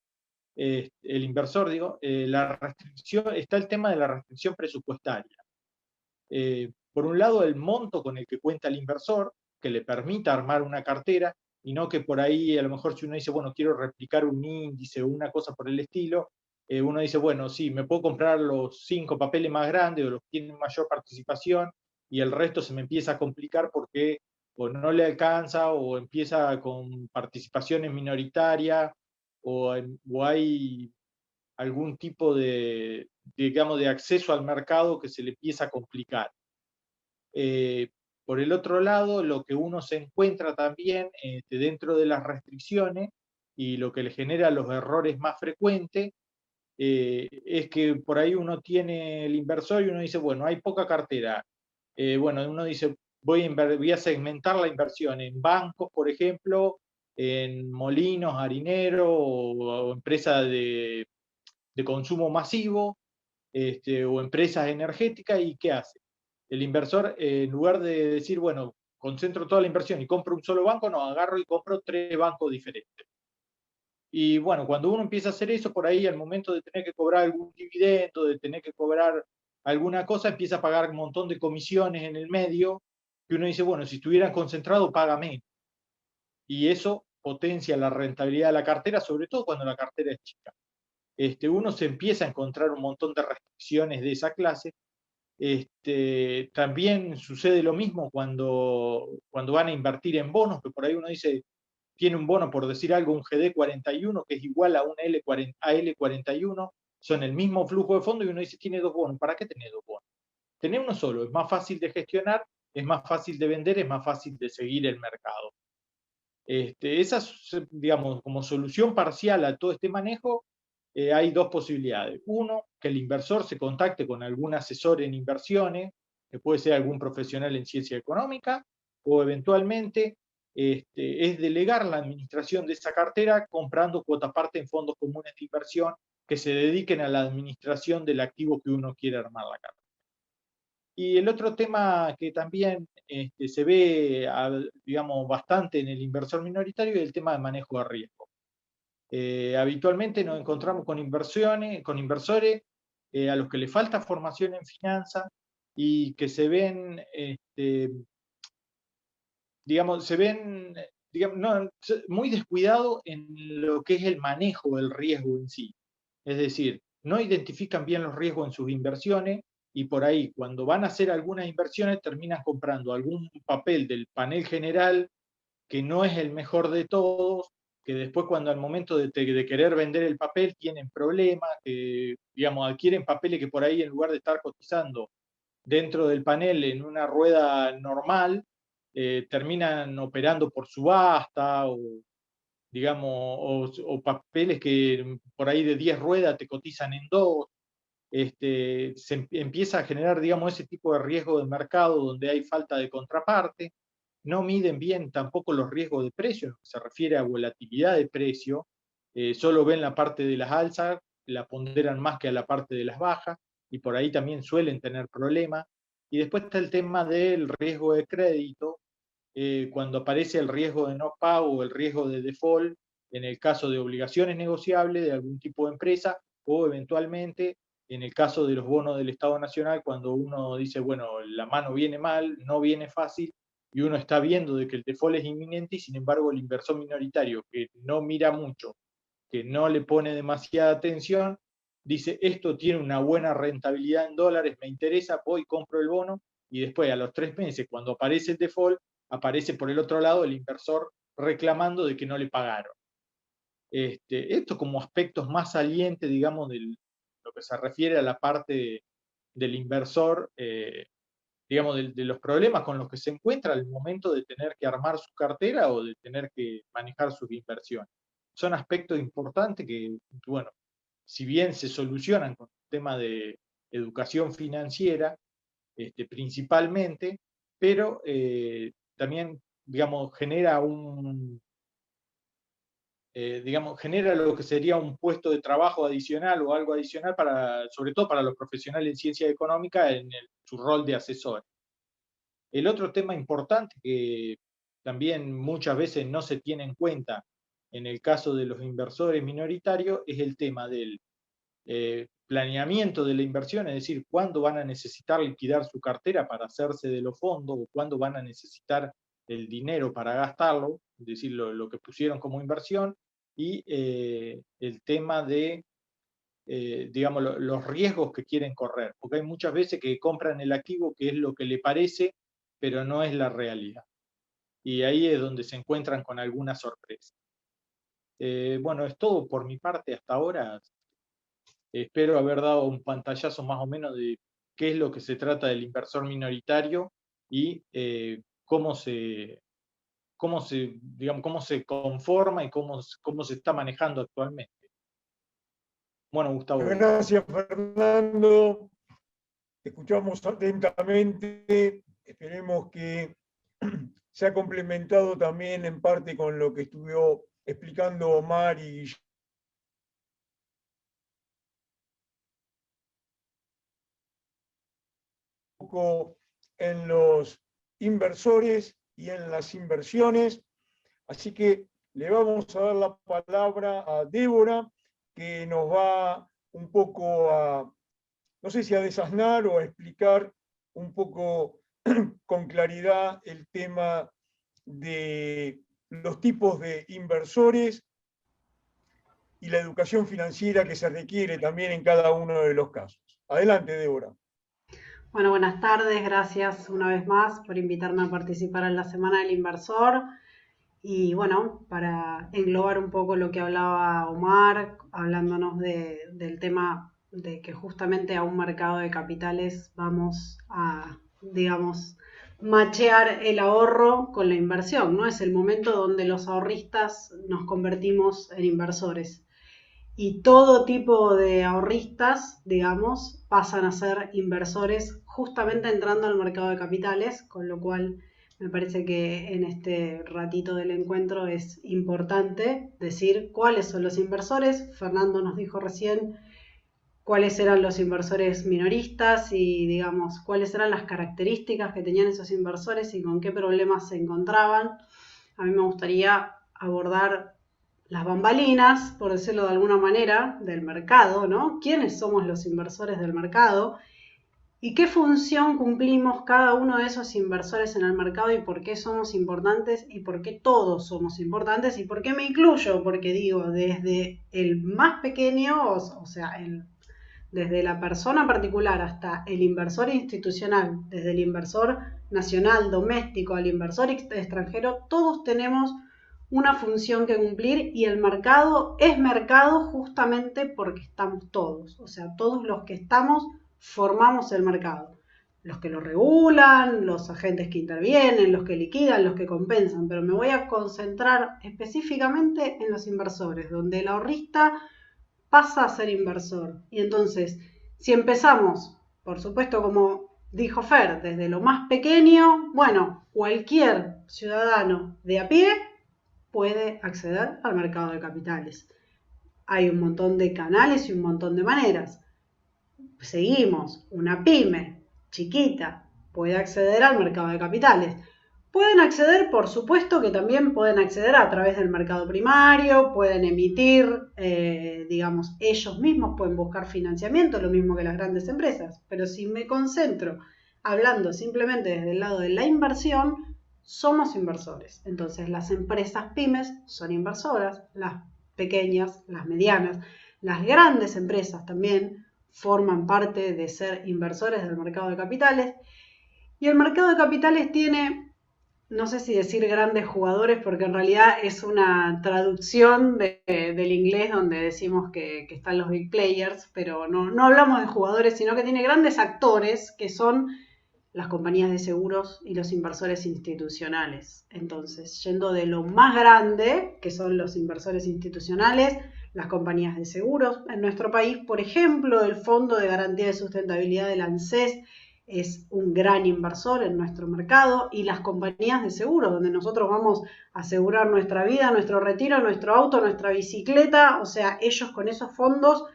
Speaker 4: el inversor, digo, la restricción, está el tema de la restricción presupuestaria. Por un lado, el monto con el que cuenta el inversor, que le permita armar una cartera, y no que por ahí a lo mejor si uno dice, bueno, quiero replicar un índice o una cosa por el estilo, uno dice, bueno, sí, me puedo comprar los 5 papeles más grandes o los que tienen mayor participación y el resto se me empieza a complicar porque o no le alcanza o empieza con participaciones minoritarias o hay algún tipo digamos, de acceso al mercado que se le empieza a complicar. Por el otro lado, lo que uno se encuentra también dentro de las restricciones y lo que le genera los errores más frecuentes es que por ahí uno tiene el inversor y uno dice, bueno, hay poca cartera. Bueno, uno dice, voy a segmentar la inversión en bancos, por ejemplo, en molinos, harineros o empresas de consumo masivo, o empresas energéticas, ¿y qué hace? El inversor, en lugar de decir, bueno, concentro toda la inversión y compro un solo banco, no, agarro y compro 3 bancos diferentes. Y bueno, cuando uno empieza a hacer eso, por ahí al momento de tener que cobrar algún dividendo, de tener que cobrar alguna cosa, empieza a pagar un montón de comisiones en el medio, que uno dice, bueno, si estuvieran concentrados, paga menos. Y eso potencia la rentabilidad de la cartera, sobre todo cuando la cartera es chica. Uno se empieza a encontrar un montón de restricciones de esa clase. También sucede lo mismo cuando van a invertir en bonos, que por ahí uno dice, tiene un bono, por decir algo, un GD41, que es igual a un L41, son el mismo flujo de fondo, y uno dice, tiene 2 bonos. ¿Para qué tener 2 bonos? Tener uno solo es más fácil de gestionar, es más fácil de vender, es más fácil de seguir el mercado. Esa, digamos, como solución parcial a todo este manejo, hay 2 posibilidades. Uno, que el inversor se contacte con algún asesor en inversiones, que puede ser algún profesional en ciencia económica, o eventualmente es delegar la administración de esa cartera comprando cuota parte en fondos comunes de inversión que se dediquen a la administración del activo que uno quiere armar la cartera. Y el otro tema que también se ve, digamos, bastante en el inversor minoritario es el tema de manejo de riesgo. Habitualmente nos encontramos con inversores a los que les falta formación en finanzas y que se ven, digamos, muy descuidados en lo que es el manejo del riesgo en sí. Es decir, no identifican bien los riesgos en sus inversiones y por ahí, cuando van a hacer algunas inversiones, terminan comprando algún papel del panel general que no es el mejor de todos, que después cuando al momento de querer vender el papel tienen problemas, que digamos, adquieren papeles que por ahí en lugar de estar cotizando dentro del panel en una rueda normal, terminan operando por subasta o, digamos, o papeles que por ahí de 10 ruedas te cotizan en 2. Se empieza a generar, digamos, ese tipo de riesgo de mercado donde hay falta de contraparte. No miden bien tampoco los riesgos de precio, se refiere a volatilidad de precio, solo ven la parte de las alzas, la ponderan más que a la parte de las bajas, y por ahí también suelen tener problemas. Y después está el tema del riesgo de crédito, cuando aparece el riesgo de no pago o el riesgo de default, en el caso de obligaciones negociables de algún tipo de empresa, o eventualmente en el caso de los bonos del Estado Nacional, cuando uno dice, bueno, la mano viene mal, no viene fácil, y uno está viendo de que el default es inminente, y sin embargo el inversor minoritario, que no mira mucho, que no le pone demasiada atención, dice, esto tiene una buena rentabilidad en dólares, me interesa, voy, compro el bono, y después a los 3 meses, cuando aparece el default, aparece por el otro lado el inversor reclamando de que no le pagaron. Esto como aspectos más salientes, digamos, de lo que se refiere a la parte del inversor, digamos, de los problemas con los que se encuentra al momento de tener que armar su cartera o de tener que manejar sus inversiones. Son aspectos importantes que, bueno, si bien se solucionan con el tema de educación financiera, principalmente, pero también, digamos, genera lo que sería un puesto de trabajo adicional o algo adicional, sobre todo para los profesionales en ciencia económica en su rol de asesor. El otro tema importante que también muchas veces no se tiene en cuenta en el caso de los inversores minoritarios es el tema del planeamiento de la inversión, es decir, cuándo van a necesitar liquidar su cartera para hacerse de los fondos o cuándo van a necesitar el dinero para gastarlo, es decir, lo que pusieron como inversión, y el tema de, digamos, los riesgos que quieren correr, porque hay muchas veces que compran el activo que es lo que le parece, pero no es la realidad. Y ahí es donde se encuentran con alguna sorpresa. Bueno, es todo por mi parte hasta ahora. Espero haber dado un pantallazo más o menos de qué es lo que se trata del inversor minoritario y digamos, cómo se conforma y cómo se está manejando actualmente. Bueno, Gustavo.
Speaker 1: Gracias, Fernando. Te escuchamos atentamente. Esperemos que se ha complementado también en parte con lo que estuvo explicando Omar y poco en los inversores y en las inversiones. Así que le vamos a dar la palabra a Débora, que nos va un poco a, no sé si a desasnar o a explicar un poco con claridad el tema de los tipos de inversores y la educación financiera que se requiere también en cada uno de los casos. Adelante, Débora.
Speaker 5: Bueno, buenas tardes, gracias una vez más por invitarme a participar en la Semana del Inversor. Y bueno, para englobar un poco lo que hablaba Omar, hablándonos del tema de que justamente a un mercado de capitales vamos a, digamos, machear el ahorro con la inversión, ¿no? Es el momento donde los ahorristas nos convertimos en inversores. Y todo tipo de ahorristas, digamos, pasan a ser inversores justamente entrando al mercado de capitales, con lo cual me parece que en este ratito del encuentro es importante decir cuáles son los inversores. Fernando nos dijo recién cuáles eran los inversores minoristas y, digamos, cuáles eran las características que tenían esos inversores y con qué problemas se encontraban. A mí me gustaría abordar las bambalinas, por decirlo de alguna manera, del mercado, ¿no? ¿Quiénes somos los inversores del mercado? ¿Y qué función cumplimos cada uno de esos inversores en el mercado y por qué somos importantes y por qué todos somos importantes y por qué me incluyo? Porque digo, desde el más pequeño, o sea, desde la persona particular hasta el inversor institucional, desde el inversor nacional, doméstico, al inversor extranjero, todos tenemos una función que cumplir y el mercado es mercado justamente porque estamos todos, o sea, todos los que estamos formamos el mercado, los que lo regulan, los agentes que intervienen, los que liquidan, los que compensan, pero me voy a concentrar específicamente en los inversores, donde el ahorrista pasa a ser inversor. Y entonces, si empezamos, por supuesto, como dijo Fer, desde lo más pequeño, bueno, cualquier ciudadano de a pie puede acceder al mercado de capitales. Hay un montón de canales y un montón de maneras. Seguimos, una pyme chiquita puede acceder al mercado de capitales. Pueden acceder, por supuesto que también pueden acceder a través del mercado primario, pueden emitir, digamos, ellos mismos pueden buscar financiamiento, lo mismo que las grandes empresas. Pero si me concentro hablando simplemente desde el lado de la inversión, somos inversores. Entonces las empresas pymes son inversoras, las pequeñas, las medianas, las grandes empresas también forman parte de ser inversores del mercado de capitales. Y el mercado de capitales tiene, no sé si decir grandes jugadores, porque en realidad es una traducción del inglés donde decimos que están los big players, pero no hablamos de jugadores, sino que tiene grandes actores que son las compañías de seguros y los inversores institucionales. Entonces, yendo de lo más grande, que son los inversores institucionales, las compañías de seguros. En nuestro país, por ejemplo, el Fondo de Garantía de Sustentabilidad del ANSES es un gran inversor en nuestro mercado, y las compañías de seguros, donde nosotros vamos a asegurar nuestra vida, nuestro retiro, nuestro auto, nuestra bicicleta, o sea, ellos con esos fondos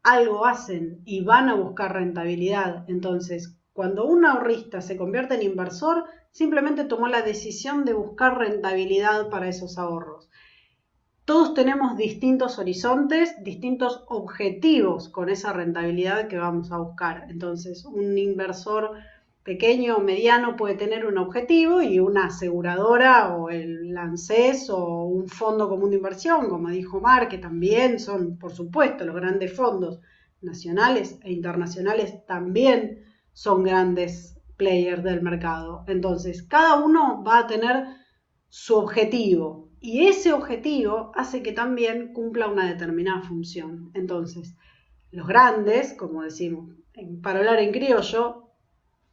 Speaker 5: algo hacen y van a buscar rentabilidad. Entonces, cuando un ahorrista se convierte en inversor, simplemente tomó la decisión de buscar rentabilidad para esos ahorros. Todos tenemos distintos horizontes, distintos objetivos con esa rentabilidad que vamos a buscar. Entonces, un inversor pequeño o mediano puede tener un objetivo y una aseguradora o el ANSES o un fondo común de inversión, como dijo Omar, que también son, por supuesto, los grandes fondos nacionales e internacionales también son grandes players del mercado. Entonces, cada uno va a tener su objetivo y ese objetivo hace que también cumpla una determinada función. Entonces, los grandes, como decimos, para hablar en criollo,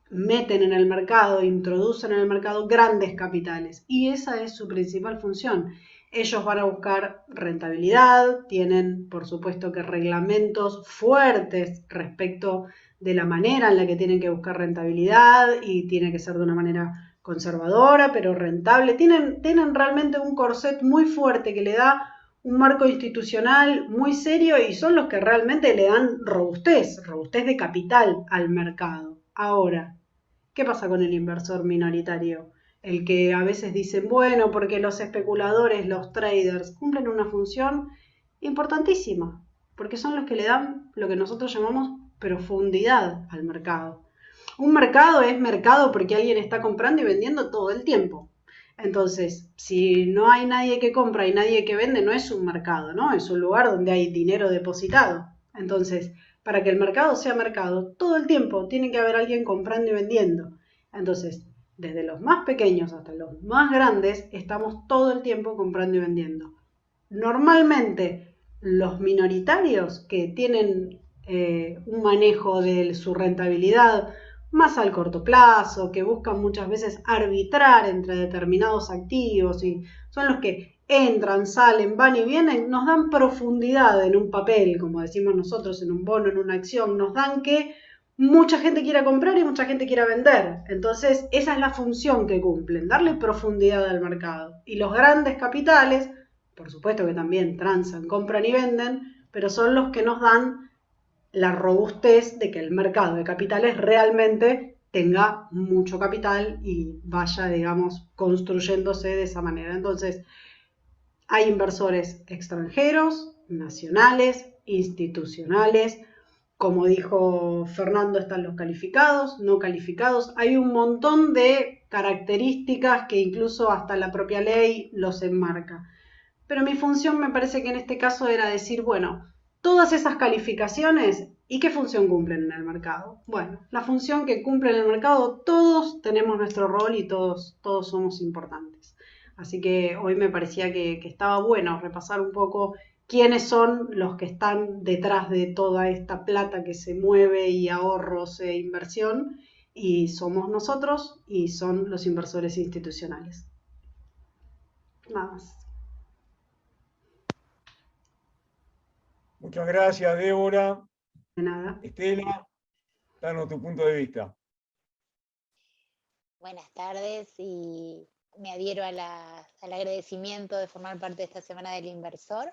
Speaker 5: meten en el mercado, introducen en el mercado grandes capitales y esa es su principal función. Ellos van a buscar rentabilidad, tienen por supuesto que reglamentos fuertes respecto de la manera en la que tienen que buscar rentabilidad y tiene que ser de una manera conservadora pero rentable. Tienen realmente un corset muy fuerte que le da un marco institucional muy serio y son los que realmente le dan robustez de capital al mercado. Ahora, ¿qué pasa con el inversor minoritario? El que a veces dicen, bueno, porque los especuladores, los traders, cumplen una función importantísima, porque son los que le dan lo que nosotros llamamos profundidad al mercado. Un mercado es mercado porque alguien está comprando y vendiendo todo el tiempo. Entonces, si no hay nadie que compra y nadie que vende, no es un mercado, ¿no? Es un lugar donde hay dinero depositado. Entonces, para que el mercado sea mercado, todo el tiempo tiene que haber alguien comprando y vendiendo. Entonces, desde los más pequeños hasta los más grandes, estamos todo el tiempo comprando y vendiendo. Normalmente, los minoritarios que tienen un manejo de su rentabilidad más al corto plazo, que buscan muchas veces arbitrar entre determinados activos y son los que entran, salen, van y vienen, nos dan profundidad en un papel, como decimos nosotros, en un bono, en una acción, nos dan que mucha gente quiera comprar y mucha gente quiera vender. Entonces, esa es la función que cumplen, darle profundidad al mercado. Y los grandes capitales, por supuesto que también transan, compran y venden, pero son los que nos dan la robustez de que el mercado de capitales realmente tenga mucho capital y vaya, digamos, construyéndose de esa manera. Entonces, hay inversores extranjeros, nacionales, institucionales, como dijo Fernando, están los calificados, no calificados. Hay un montón de características que incluso hasta la propia ley los enmarca. Pero mi función me parece que en este caso era decir, bueno, todas esas calificaciones, ¿y qué función cumplen en el mercado? Bueno, la función que cumplen en el mercado, todos tenemos nuestro rol y todos somos importantes. Así que hoy me parecía que estaba bueno repasar un poco quiénes son los que están detrás de toda esta plata que se mueve y ahorros e inversión, y somos nosotros y son los inversores institucionales. Nada más.
Speaker 1: Muchas gracias, Débora.
Speaker 5: De nada.
Speaker 1: Estela, danos tu punto de vista.
Speaker 6: Buenas tardes y me adhiero al agradecimiento de formar parte de esta Semana del Inversor.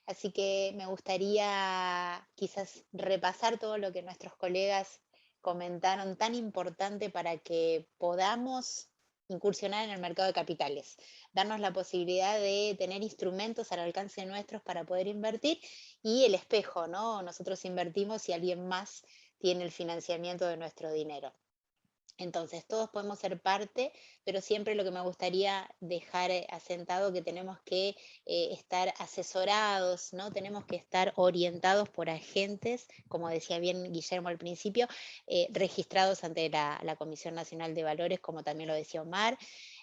Speaker 6: Así que me gustaría quizás repasar todo lo que nuestros colegas comentaron, tan importante para que podamos incursionar en el mercado de capitales, darnos la posibilidad de tener instrumentos al alcance nuestros para poder invertir y el espejo, ¿no? Nosotros invertimos y alguien más tiene el financiamiento de nuestro dinero. Entonces, todos podemos ser parte, pero siempre lo que me gustaría dejar asentado que tenemos que estar asesorados, ¿no? Tenemos que estar orientados por agentes, como decía bien Guillermo al principio, registrados ante la Comisión Nacional de Valores, como también lo decía Omar,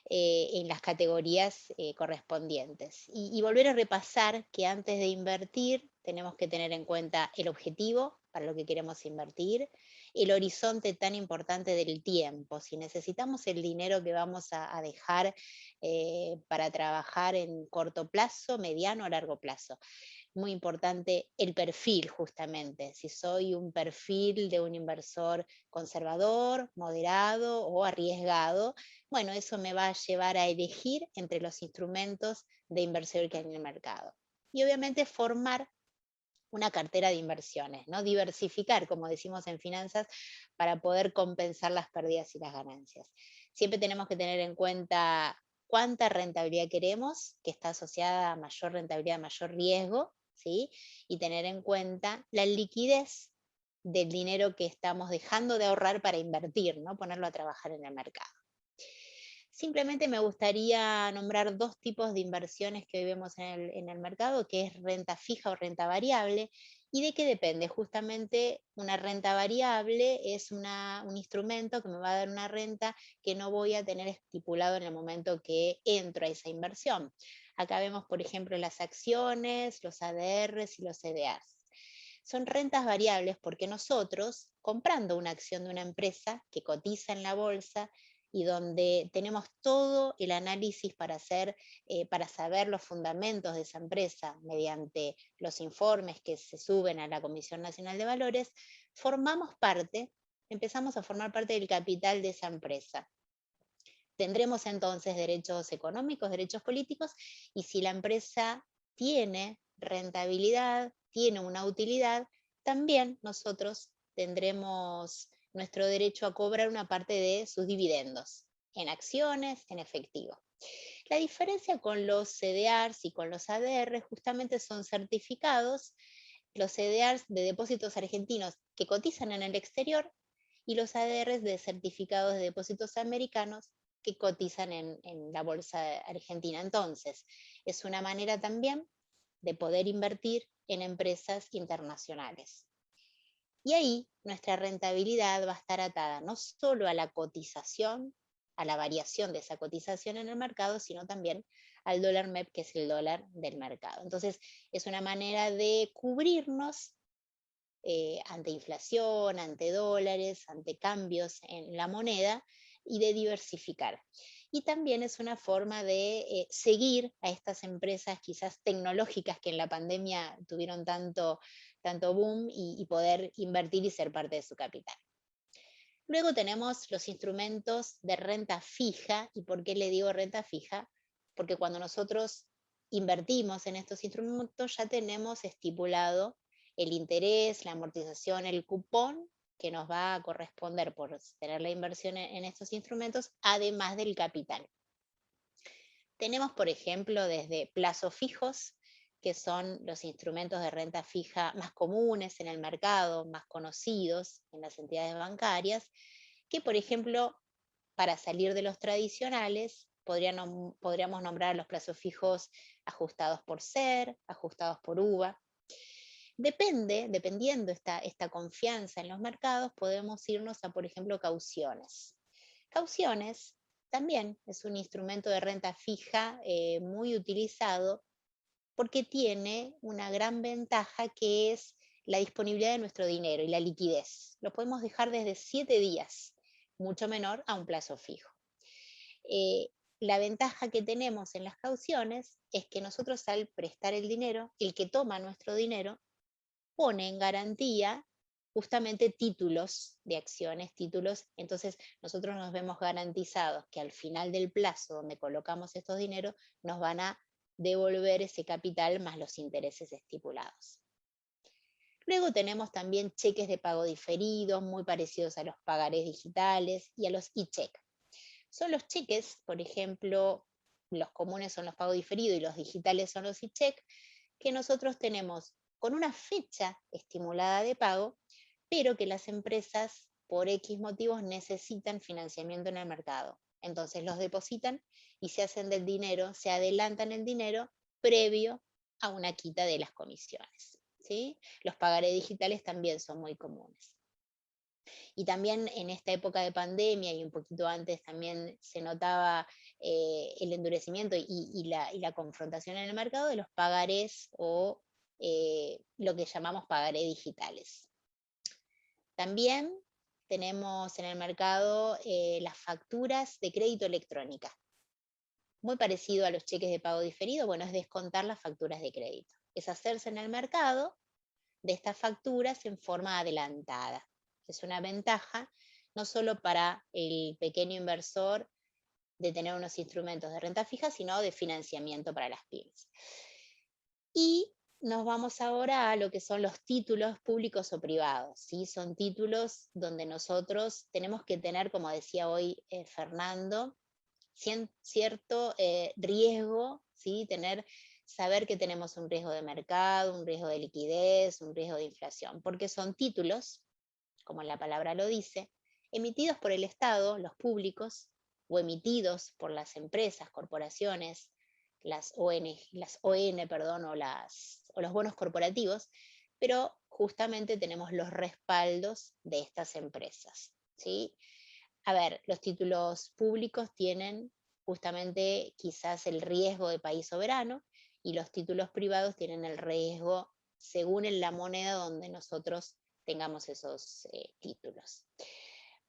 Speaker 6: en las categorías correspondientes. Y volver a repasar que antes de invertir tenemos que tener en cuenta el objetivo para lo que queremos invertir, el horizonte tan importante del tiempo. Si necesitamos el dinero que vamos a dejar para trabajar en corto plazo, mediano o largo plazo. Muy importante el perfil, justamente. Si soy un perfil de un inversor conservador, moderado o arriesgado, bueno, eso me va a llevar a elegir entre los instrumentos de inversión que hay en el mercado. Y obviamente formar una cartera de inversiones, ¿no? Diversificar, como decimos en finanzas, para poder compensar las pérdidas y las ganancias. Siempre tenemos que tener en cuenta cuánta rentabilidad queremos, que está asociada a mayor rentabilidad, mayor riesgo, ¿sí? Y tener en cuenta la liquidez del dinero que estamos dejando de ahorrar para invertir, ¿no? Ponerlo a trabajar en el mercado. Simplemente me gustaría nombrar dos tipos de inversiones que hoy vemos en el mercado, que es renta fija o renta variable. ¿Y de qué depende? Justamente una renta variable es un instrumento que me va a dar una renta que no voy a tener estipulado en el momento que entro a esa inversión. Acá vemos, por ejemplo, las acciones, los ADRs y los CDRs. Son rentas variables porque nosotros, comprando una acción de una empresa que cotiza en la bolsa y donde tenemos todo el análisis para saber los fundamentos de esa empresa mediante los informes que se suben a la Comisión Nacional de Valores, empezamos a formar parte del capital de esa empresa. Tendremos entonces derechos económicos, derechos políticos, y si la empresa tiene rentabilidad, tiene una utilidad, también nosotros tendremos nuestro derecho a cobrar una parte de sus dividendos, en acciones, en efectivo. La diferencia con los CDRs y con los ADR justamente son certificados, los CDRs de depósitos argentinos que cotizan en el exterior y los ADRs de certificados de depósitos americanos que cotizan en la bolsa argentina. Entonces, es una manera también de poder invertir en empresas internacionales. Y ahí nuestra rentabilidad va a estar atada no solo a la cotización, a la variación de esa cotización en el mercado, sino también al dólar MEP, que es el dólar del mercado. Entonces, es una manera de cubrirnos ante inflación, ante dólares, ante cambios en la moneda y de diversificar. Y también es una forma de seguir a estas empresas quizás tecnológicas que en la pandemia tuvieron tanto boom y poder invertir y ser parte de su capital. Luego tenemos los instrumentos de renta fija. ¿Y por qué le digo renta fija? Porque cuando nosotros invertimos en estos instrumentos ya tenemos estipulado el interés, la amortización, el cupón que nos va a corresponder por tener la inversión en estos instrumentos, además del capital. Tenemos, por ejemplo, desde plazos fijos, que son los instrumentos de renta fija más comunes en el mercado, más conocidos en las entidades bancarias, que, por ejemplo, para salir de los tradicionales, podríamos nombrar los plazos fijos ajustados por SER, ajustados por UVA. Dependiendo esta confianza en los mercados, podemos irnos a, por ejemplo, cauciones. Cauciones también es un instrumento de renta fija muy utilizado porque tiene una gran ventaja que es la disponibilidad de nuestro dinero y la liquidez. Lo podemos dejar desde 7 días, mucho menor a un plazo fijo. La ventaja que tenemos en las cauciones es que nosotros al prestar el dinero, el que toma nuestro dinero, pone en garantía justamente títulos de acciones, entonces nosotros nos vemos garantizados que al final del plazo donde colocamos estos dineros nos van a devolver ese capital más los intereses estipulados. Luego tenemos también cheques de pago diferidos, muy parecidos a los pagarés digitales y a los e-check. Son los cheques, por ejemplo, los comunes son los pagos diferidos y los digitales son los e-check, que nosotros tenemos con una fecha estimulada de pago, pero que las empresas por X motivos necesitan financiamiento en el mercado. Entonces los depositan y se hacen del dinero, se adelantan el dinero previo a una quita de las comisiones, ¿sí? Los pagarés digitales también son muy comunes. Y también en esta época de pandemia y un poquito antes también se notaba el endurecimiento y la confrontación en el mercado de los pagarés o lo que llamamos pagarés digitales. También tenemos en el mercado las facturas de crédito electrónica. Muy parecido a los cheques de pago diferido, bueno, es descontar las facturas de crédito. Es hacerse en el mercado de estas facturas en forma adelantada. Es una ventaja no solo para el pequeño inversor de tener unos instrumentos de renta fija, sino de financiamiento para las pymes. Y nos vamos ahora a lo que son los títulos públicos o privados, ¿sí? Son títulos donde nosotros tenemos que tener, como decía hoy Fernando, cierto riesgo, ¿sí? Saber que tenemos un riesgo de mercado, un riesgo de liquidez, un riesgo de inflación, porque son títulos como la palabra lo dice, emitidos por el Estado, los públicos, o emitidos por las empresas, corporaciones, las ON, perdón, o los bonos corporativos, pero justamente tenemos los respaldos de estas empresas, ¿sí? A ver, los títulos públicos tienen justamente quizás el riesgo de país soberano y los títulos privados tienen el riesgo según en la moneda donde nosotros tengamos esos títulos.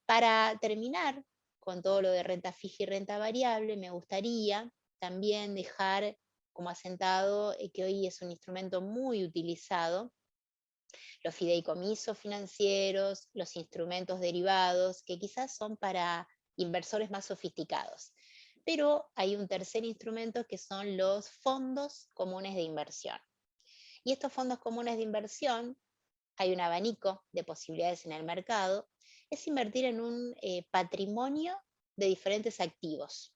Speaker 6: Para terminar con todo lo de renta fija y renta variable, me gustaría también dejar como asentado que hoy es un instrumento muy utilizado, los fideicomisos financieros, los instrumentos derivados, que quizás son para inversores más sofisticados. Pero hay un tercer instrumento que son los fondos comunes de inversión. Y estos fondos comunes de inversión, hay un abanico de posibilidades en el mercado, es invertir en un patrimonio de diferentes activos.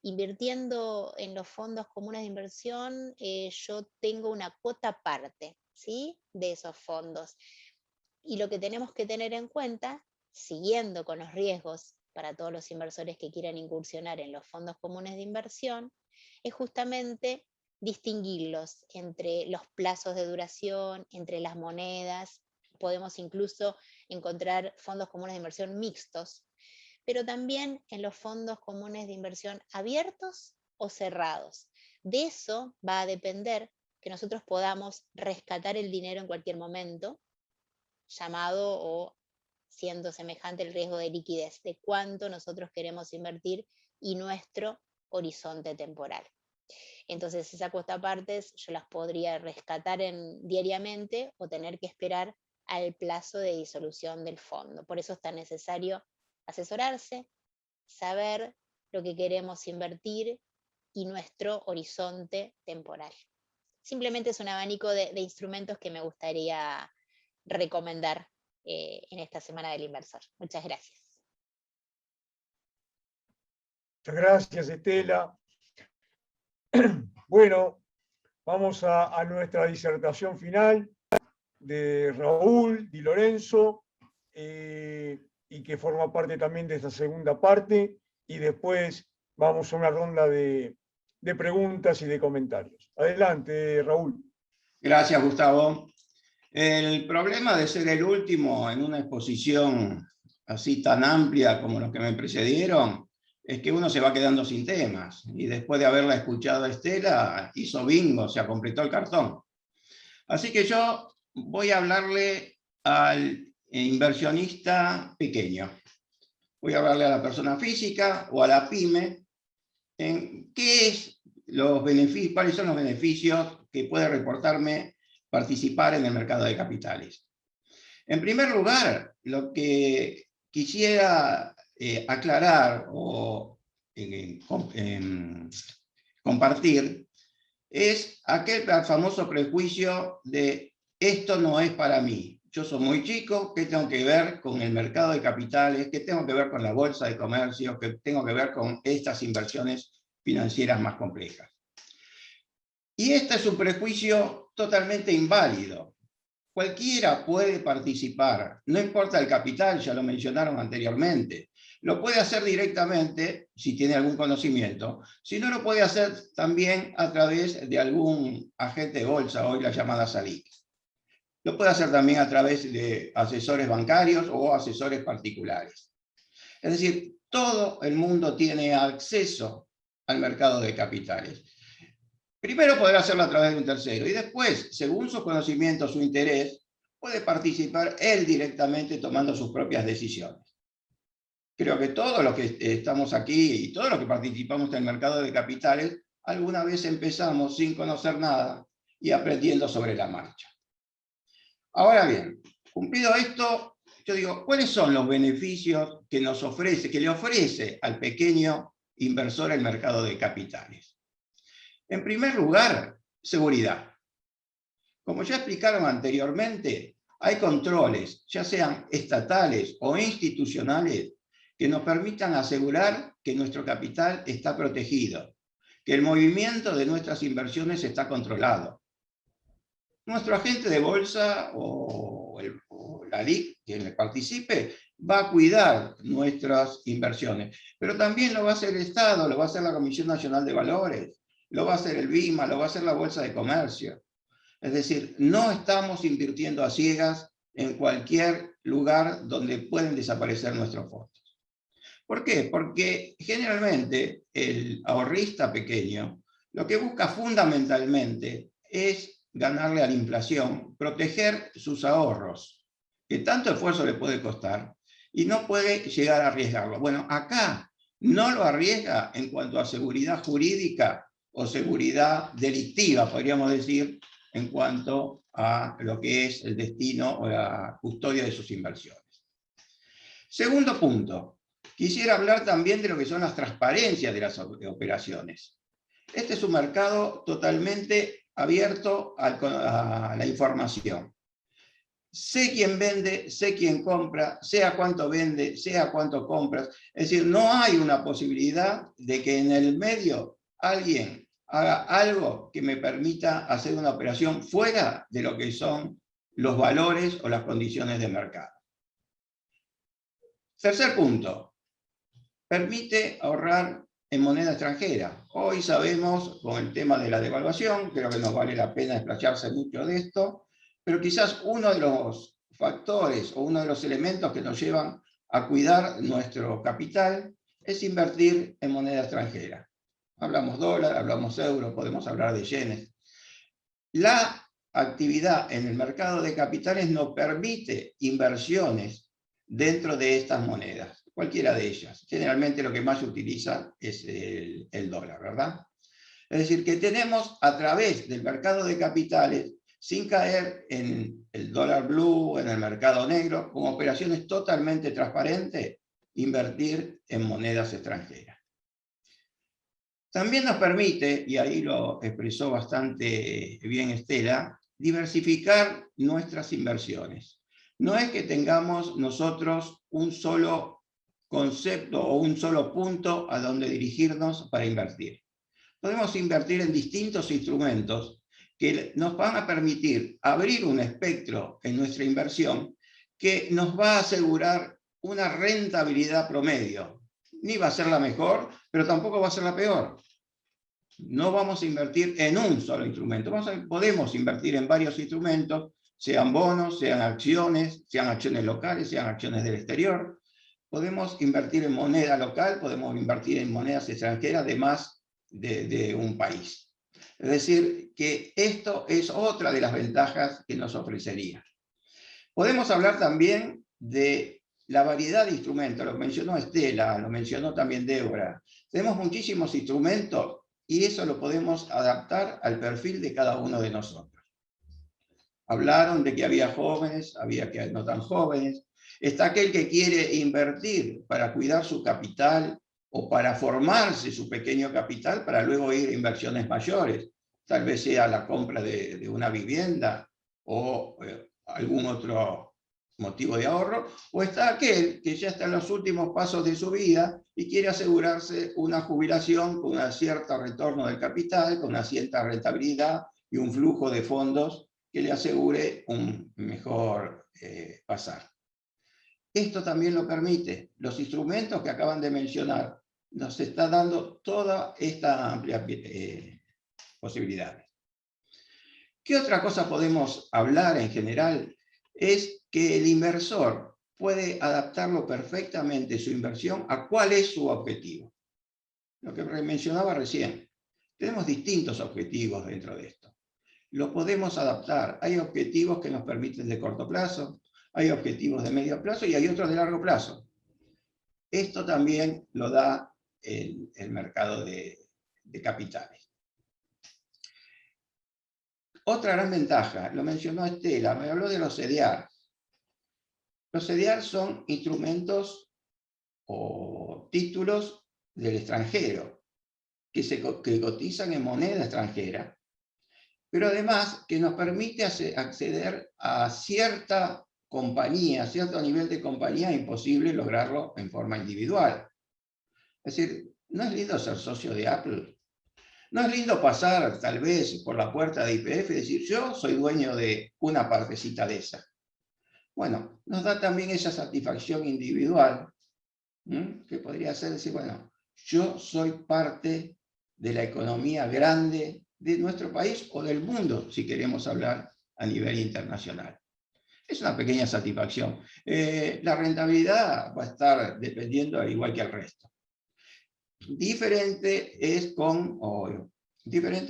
Speaker 6: Invirtiendo en los fondos comunes de inversión, yo tengo una cuota aparte, ¿sí?, de esos fondos. Y lo que tenemos que tener en cuenta, siguiendo con los riesgos para todos los inversores que quieran incursionar en los fondos comunes de inversión, es justamente distinguirlos entre los plazos de duración, entre las monedas. Podemos incluso encontrar fondos comunes de inversión mixtos, pero también en los fondos comunes de inversión abiertos o cerrados. De eso va a depender que nosotros podamos rescatar el dinero en cualquier momento, llamado o siendo semejante el riesgo de liquidez, de cuánto nosotros queremos invertir y nuestro horizonte temporal. Entonces, esas cuotapartes yo las podría rescatar diariamente o tener que esperar al plazo de disolución del fondo. Por eso es tan necesario asesorarse, saber lo que queremos invertir y nuestro horizonte temporal. Simplemente es un abanico de instrumentos que me gustaría recomendar en esta Semana del Inversor. Muchas gracias.
Speaker 1: Muchas gracias, Estela. Bueno, vamos a nuestra disertación final de Raúl Di Lorenzo, y que forma parte también de esta segunda parte, y después vamos a una ronda de preguntas y de comentarios. Adelante, Raúl.
Speaker 7: Gracias, Gustavo. El problema de ser el último en una exposición así tan amplia como los que me precedieron es que uno se va quedando sin temas, y después de haberla escuchado a Estela, hizo bingo, se completó el cartón. Así que yo voy a hablarle al inversionista pequeño. Voy a hablarle a la persona física o a la pyme en cuáles son los beneficios que puede reportarme participar en el mercado de capitales. En primer lugar, lo que quisiera aclarar o compartir es aquel famoso prejuicio de esto no es para mí. Yo soy muy chico, ¿qué tengo que ver con el mercado de capitales? ¿Qué tengo que ver con la bolsa de comercio? ¿Qué tengo que ver con estas inversiones financieras más complejas? Y este es un prejuicio totalmente inválido. Cualquiera puede participar, no importa el capital, ya lo mencionaron anteriormente. Lo puede hacer directamente, si tiene algún conocimiento, si no lo puede hacer también a través de algún agente de bolsa, hoy la llamada SALIC. Lo puede hacer también a través de asesores bancarios o asesores particulares. Es decir, todo el mundo tiene acceso al mercado de capitales. Primero podrá hacerlo a través de un tercero y después, según sus conocimientos, su interés, puede participar él directamente tomando sus propias decisiones. Creo que todos los que estamos aquí y todos los que participamos en el mercado de capitales, alguna vez empezamos sin conocer nada y aprendiendo sobre la marcha. Ahora bien, cumplido esto, yo digo, ¿cuáles son los beneficios que nos ofrece, que le ofrece al pequeño inversor el mercado de capitales? En primer lugar, seguridad. Como ya explicaron anteriormente, hay controles, ya sean estatales o institucionales, que nos permitan asegurar que nuestro capital está protegido, que el movimiento de nuestras inversiones está controlado. Nuestro agente de bolsa o la LIC quien participe, va a cuidar nuestras inversiones. Pero también lo va a hacer el Estado, lo va a hacer la Comisión Nacional de Valores, lo va a hacer el BIMA, lo va a hacer la Bolsa de Comercio. Es decir, no estamos invirtiendo a ciegas en cualquier lugar donde pueden desaparecer nuestros fondos. ¿Por qué? Porque generalmente el ahorrista pequeño lo que busca fundamentalmente es ganarle a la inflación, proteger sus ahorros, que tanto esfuerzo le puede costar, y no puede llegar a arriesgarlo. Bueno, acá no lo arriesga en cuanto a seguridad jurídica o seguridad delictiva, podríamos decir, en cuanto a lo que es el destino o la custodia de sus inversiones. Segundo punto, quisiera hablar también de lo que son las transparencias de las operaciones. Este es un mercado totalmente abierto a la información. Sé quién vende, sé quién compra, sé a cuánto vende, sé a cuánto compras. Es decir, no hay una posibilidad de que en el medio alguien haga algo que me permita hacer una operación fuera de lo que son los valores o las condiciones de mercado. Tercer punto, permite ahorrar en moneda extranjera. Hoy sabemos, con el tema de la devaluación, creo que no vale la pena explayarse mucho de esto, pero quizás uno de los factores o uno de los elementos que nos llevan a cuidar nuestro capital es invertir en moneda extranjera. Hablamos dólar, hablamos euro, podemos hablar de yenes. La actividad en el mercado de capitales nos permite inversiones dentro de estas monedas, cualquiera de ellas. Generalmente lo que más se utiliza es el dólar, ¿verdad? Es decir, que tenemos a través del mercado de capitales, sin caer en el dólar blue, en el mercado negro, con operaciones totalmente transparentes, invertir en monedas extranjeras. También nos permite, y ahí lo expresó bastante bien Estela, diversificar nuestras inversiones. No es que tengamos nosotros un solo concepto o un solo punto a donde dirigirnos para invertir. Podemos invertir en distintos instrumentos que nos van a permitir abrir un espectro en nuestra inversión que nos va a asegurar una rentabilidad promedio. Ni va a ser la mejor, pero tampoco va a ser la peor. No vamos a invertir en un solo instrumento. Podemos invertir en varios instrumentos, sean bonos, sean acciones locales, sean acciones del exterior. Podemos invertir en moneda local, podemos invertir en monedas extranjeras de más de un país. Es decir, que esto es otra de las ventajas que nos ofrecería. Podemos hablar también de la variedad de instrumentos, lo mencionó Estela, lo mencionó también Débora. Tenemos muchísimos instrumentos y eso lo podemos adaptar al perfil de cada uno de nosotros. Hablaron de que había jóvenes, había que no tan jóvenes. Está aquel que quiere invertir para cuidar su capital o para formarse su pequeño capital para luego ir a inversiones mayores. Tal vez sea la compra de una vivienda o algún otro motivo de ahorro. O está aquel que ya está en los últimos pasos de su vida y quiere asegurarse una jubilación con un cierto retorno del capital, con una cierta rentabilidad y un flujo de fondos que le asegure un mejor pasar. Esto también lo permite. Los instrumentos que acaban de mencionar nos está dando toda esta amplia posibilidades. ¿Qué otra cosa podemos hablar en general? Es que el inversor puede adaptarlo perfectamente su inversión a cuál es su objetivo. Lo que mencionaba recién. Tenemos distintos objetivos dentro de esto. Lo podemos adaptar. Hay objetivos que nos permiten de corto plazo, hay objetivos de medio plazo y hay otros de largo plazo. Esto también lo da el mercado de capitales. Otra gran ventaja, lo mencionó Estela, me habló de los CDR. Los CDR son instrumentos o títulos del extranjero que cotizan en moneda extranjera, pero además que nos permite acceder a cierta compañía, cierto nivel de compañía imposible lograrlo en forma individual. Es decir, ¿no es lindo ser socio de Apple? ¿No es lindo pasar tal vez por la puerta de YPF y decir, yo soy dueño de una partecita de esa? Bueno, nos da también esa satisfacción individual, que podría ser decir, bueno, yo soy parte de la economía grande de nuestro país o del mundo, si queremos hablar a nivel internacional. Es una pequeña satisfacción. La rentabilidad va a estar dependiendo al igual que el resto. Diferente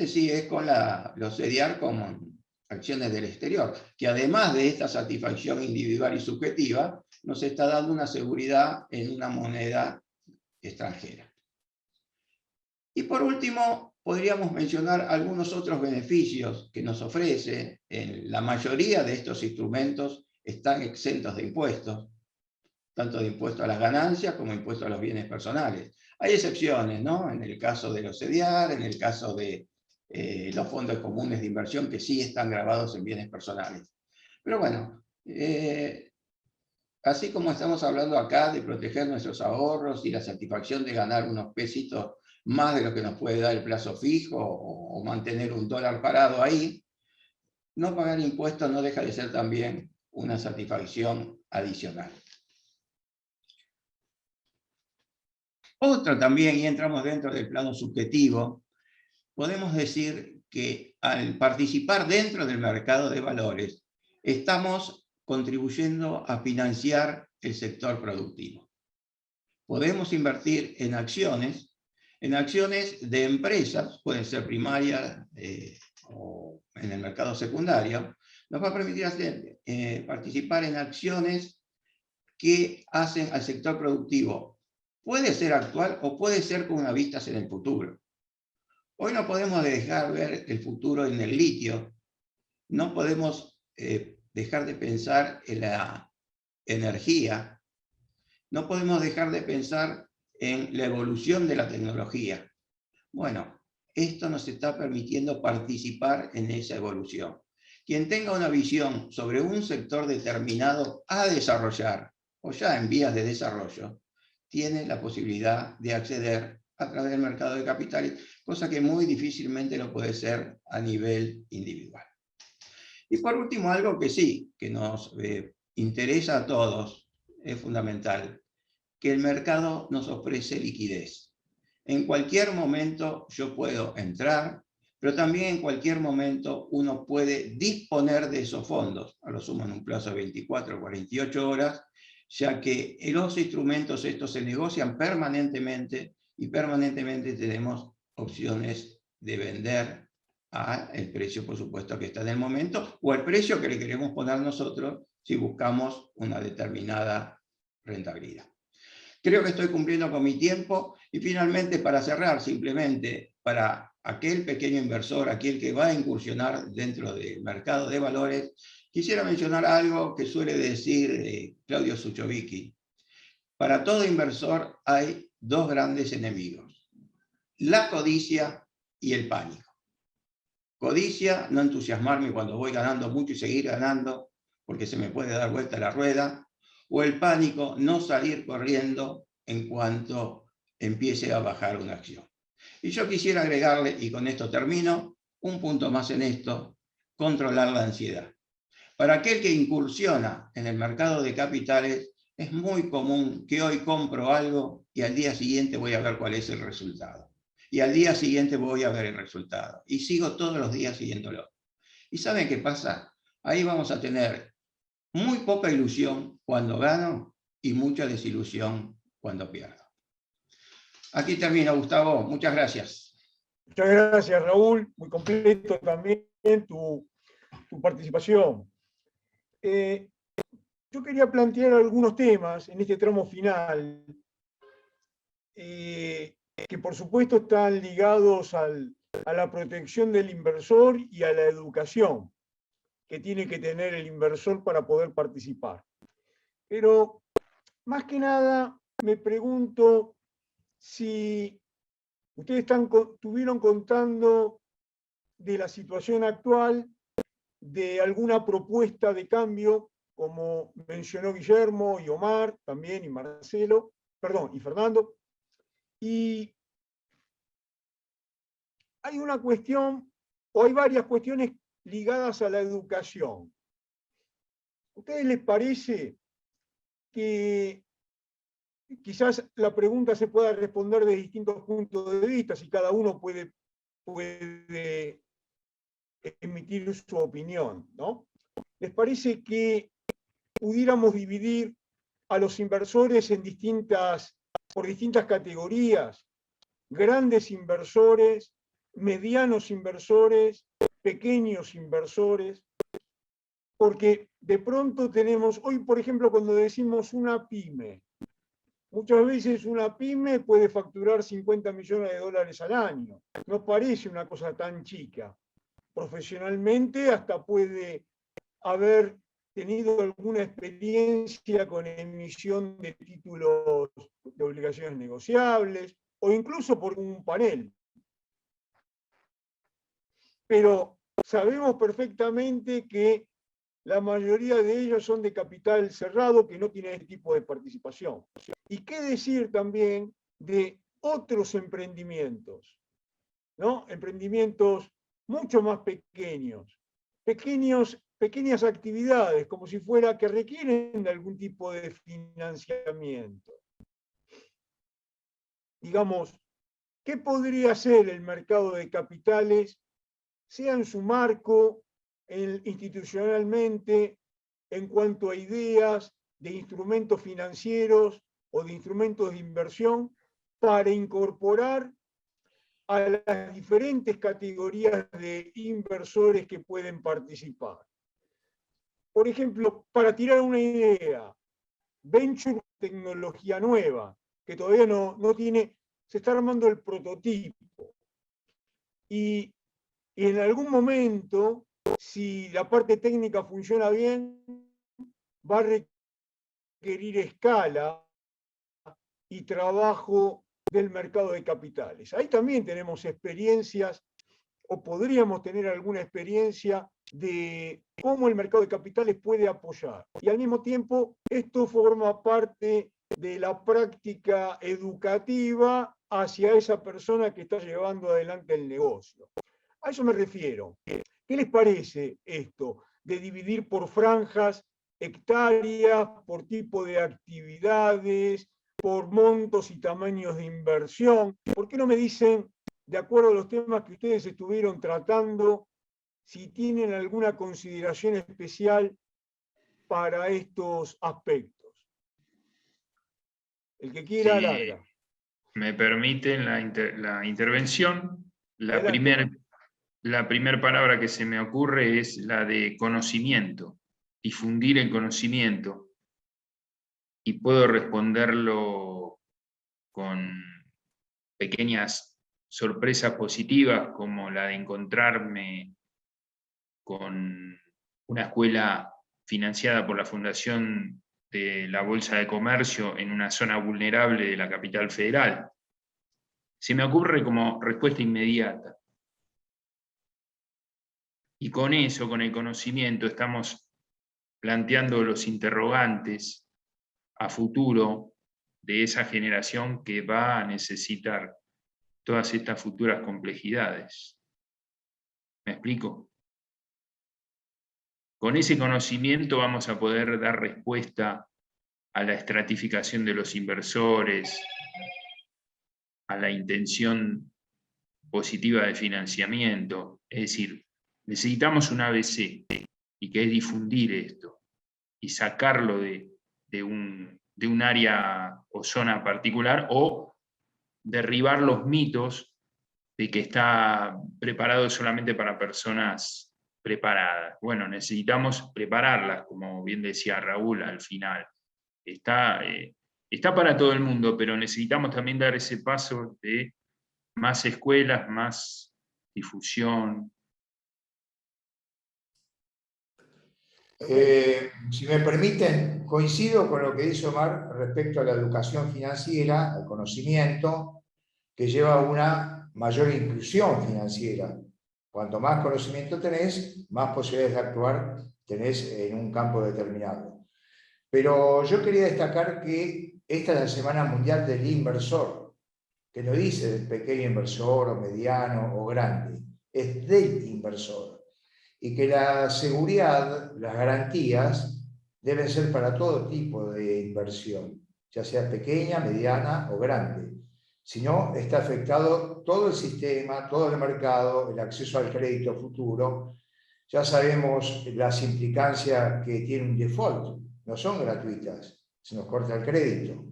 Speaker 7: sí es con los CDR con acciones del exterior, que además de esta satisfacción individual y subjetiva, nos está dando una seguridad en una moneda extranjera. Y por último, podríamos mencionar algunos otros beneficios que nos ofrece. La mayoría de estos instrumentos están exentos de impuestos, tanto de impuesto a las ganancias como impuesto a los bienes personales. Hay excepciones, ¿no? En el caso de los CDR, en el caso de los fondos comunes de inversión que sí están grabados en bienes personales. Pero bueno, así como estamos hablando acá de proteger nuestros ahorros y la satisfacción de ganar unos pesitos más de lo que nos puede dar el plazo fijo o mantener un dólar parado ahí, no pagar impuestos no deja de ser también una satisfacción adicional. Otra también, y entramos dentro del plano subjetivo, podemos decir que al participar dentro del mercado de valores, estamos contribuyendo a financiar el sector productivo. Podemos invertir en acciones de empresas, pueden ser primarias o en el mercado secundario, nos va a permitir participar en acciones que hacen al sector productivo. Puede ser actual o puede ser con una vista hacia el futuro. Hoy no podemos dejar ver el futuro en el litio, no podemos dejar de pensar en la energía, no podemos dejar de pensar en la evolución de la tecnología. Bueno, esto nos está permitiendo participar en esa evolución. Quien tenga una visión sobre un sector determinado a desarrollar, o ya en vías de desarrollo, tiene la posibilidad de acceder a través del mercado de capitales, cosa que muy difícilmente lo puede ser a nivel individual. Y por último, algo que sí, que nos interesa a todos, es fundamental, que el mercado nos ofrece liquidez. En cualquier momento yo puedo entrar, pero también en cualquier momento uno puede disponer de esos fondos, a lo sumo en un plazo de 24 o 48 horas, ya que los instrumentos estos se negocian permanentemente y permanentemente tenemos opciones de vender a el precio, por supuesto, que está en el momento, o el precio que le queremos poner nosotros si buscamos una determinada rentabilidad. Creo que estoy cumpliendo con mi tiempo y finalmente, para cerrar, simplemente para aquel pequeño inversor, aquel que va a incursionar dentro del mercado de valores, quisiera mencionar algo que suele decir Claudio Suchovicki. Para todo inversor hay dos grandes enemigos: la codicia y el pánico. Codicia, no entusiasmarme cuando voy ganando mucho y seguir ganando, porque se me puede dar vuelta la rueda. O el pánico, no salir corriendo en cuanto empiece a bajar una acción. Y yo quisiera agregarle, y con esto termino, un punto más en esto: controlar la ansiedad. Para aquel que incursiona en el mercado de capitales, es muy común que hoy compro algo y al día siguiente voy a ver cuál es el resultado. Y al día siguiente voy a ver el resultado. Y sigo todos los días siguiéndolo. ¿Y saben qué pasa? Ahí vamos a tener muy poca ilusión cuando gano y mucha desilusión cuando pierdo. Aquí termino, Gustavo. Muchas gracias.
Speaker 1: Muchas gracias, Raúl. Muy completo también tu participación. Yo quería plantear algunos temas en este tramo final que por supuesto están ligados a la protección del inversor y a la educación que tiene que tener el inversor para poder participar. Pero más que nada me pregunto si ustedes estuvieron contando de la situación actual, de alguna propuesta de cambio, como mencionó Guillermo y Omar también, y Marcelo, perdón, y Fernando. Y hay una cuestión, o hay varias cuestiones ligadas a la educación. ustedes les parece que quizás la pregunta se pueda responder de distintos puntos de vista, si cada uno puede emitir su opinión, ¿no? ¿Les parece que pudiéramos dividir a los inversores por distintas categorías? Grandes inversores, medianos inversores, pequeños inversores, porque de pronto tenemos, hoy por ejemplo cuando decimos una pyme, muchas veces una pyme puede facturar 50 millones de dólares al año, no parece una cosa tan chica. Profesionalmente hasta puede haber tenido alguna experiencia con emisión de títulos de obligaciones negociables, o incluso por un panel. Pero sabemos perfectamente que la mayoría de ellos son de capital cerrado, que no tienen este tipo de participación. ¿Y qué decir también de otros emprendimientos? ¿No? Emprendimientos mucho más pequeñas actividades, como si fuera que requieren de algún tipo de financiamiento. Digamos, ¿qué podría ser el mercado de capitales, sea en su marco, institucionalmente, en cuanto a ideas de instrumentos financieros o de instrumentos de inversión, para incorporar a las diferentes categorías de inversores que pueden participar? Por ejemplo, para tirar una idea, venture, tecnología nueva, que todavía no tiene, se está armando el prototipo. Y en algún momento, si la parte técnica funciona bien, va a requerir escala y trabajo del mercado de capitales. Ahí también tenemos experiencias, o podríamos tener alguna experiencia de cómo el mercado de capitales puede apoyar. Y al mismo tiempo, esto forma parte de la práctica educativa hacia esa persona que está llevando adelante el negocio. A eso me refiero. ¿Qué les parece esto de dividir por franjas, hectáreas, por tipo de actividades, por montos y tamaños de inversión? ¿Por qué no me dicen, de acuerdo a los temas que ustedes estuvieron tratando, si tienen alguna consideración especial para estos aspectos? El que quiera,
Speaker 3: Si
Speaker 1: larga.
Speaker 3: me permiten la intervención, la primera palabra que se me ocurre es la de conocimiento, difundir el conocimiento. Y puedo responderlo con pequeñas sorpresas positivas, como la de encontrarme con una escuela financiada por la Fundación de la Bolsa de Comercio en una zona vulnerable de la capital federal. Se me ocurre como respuesta inmediata. Y con eso, con el conocimiento, estamos planteando los interrogantes a futuro de esa generación que va a necesitar todas estas futuras complejidades. ¿Me explico? Con ese conocimiento vamos a poder dar respuesta a la estratificación de los inversores, a la intención positiva de financiamiento. Es decir, necesitamos un ABC, y que es difundir esto y sacarlo de un área o zona particular, o derribar los mitos de que está preparado solamente para personas preparadas. Bueno, necesitamos prepararlas, como bien decía Raúl al final. Está para todo el mundo, pero necesitamos también dar ese paso de más escuelas, más difusión.
Speaker 2: Si me permiten, coincido con lo que dice Omar respecto a la educación financiera, al conocimiento, que lleva a una mayor inclusión financiera. Cuanto más conocimiento tenés, más posibilidades de actuar tenés en un campo determinado. Pero yo quería destacar que esta es la Semana Mundial del Inversor, que no dice del pequeño inversor o mediano o grande, es del inversor. Y que la seguridad, las garantías, deben ser para todo tipo de inversión, ya sea pequeña, mediana o grande. Si no, está afectado todo el sistema, todo el mercado, el acceso al crédito futuro. Ya sabemos las implicancias que tiene un default, no son gratuitas, se nos corta el crédito.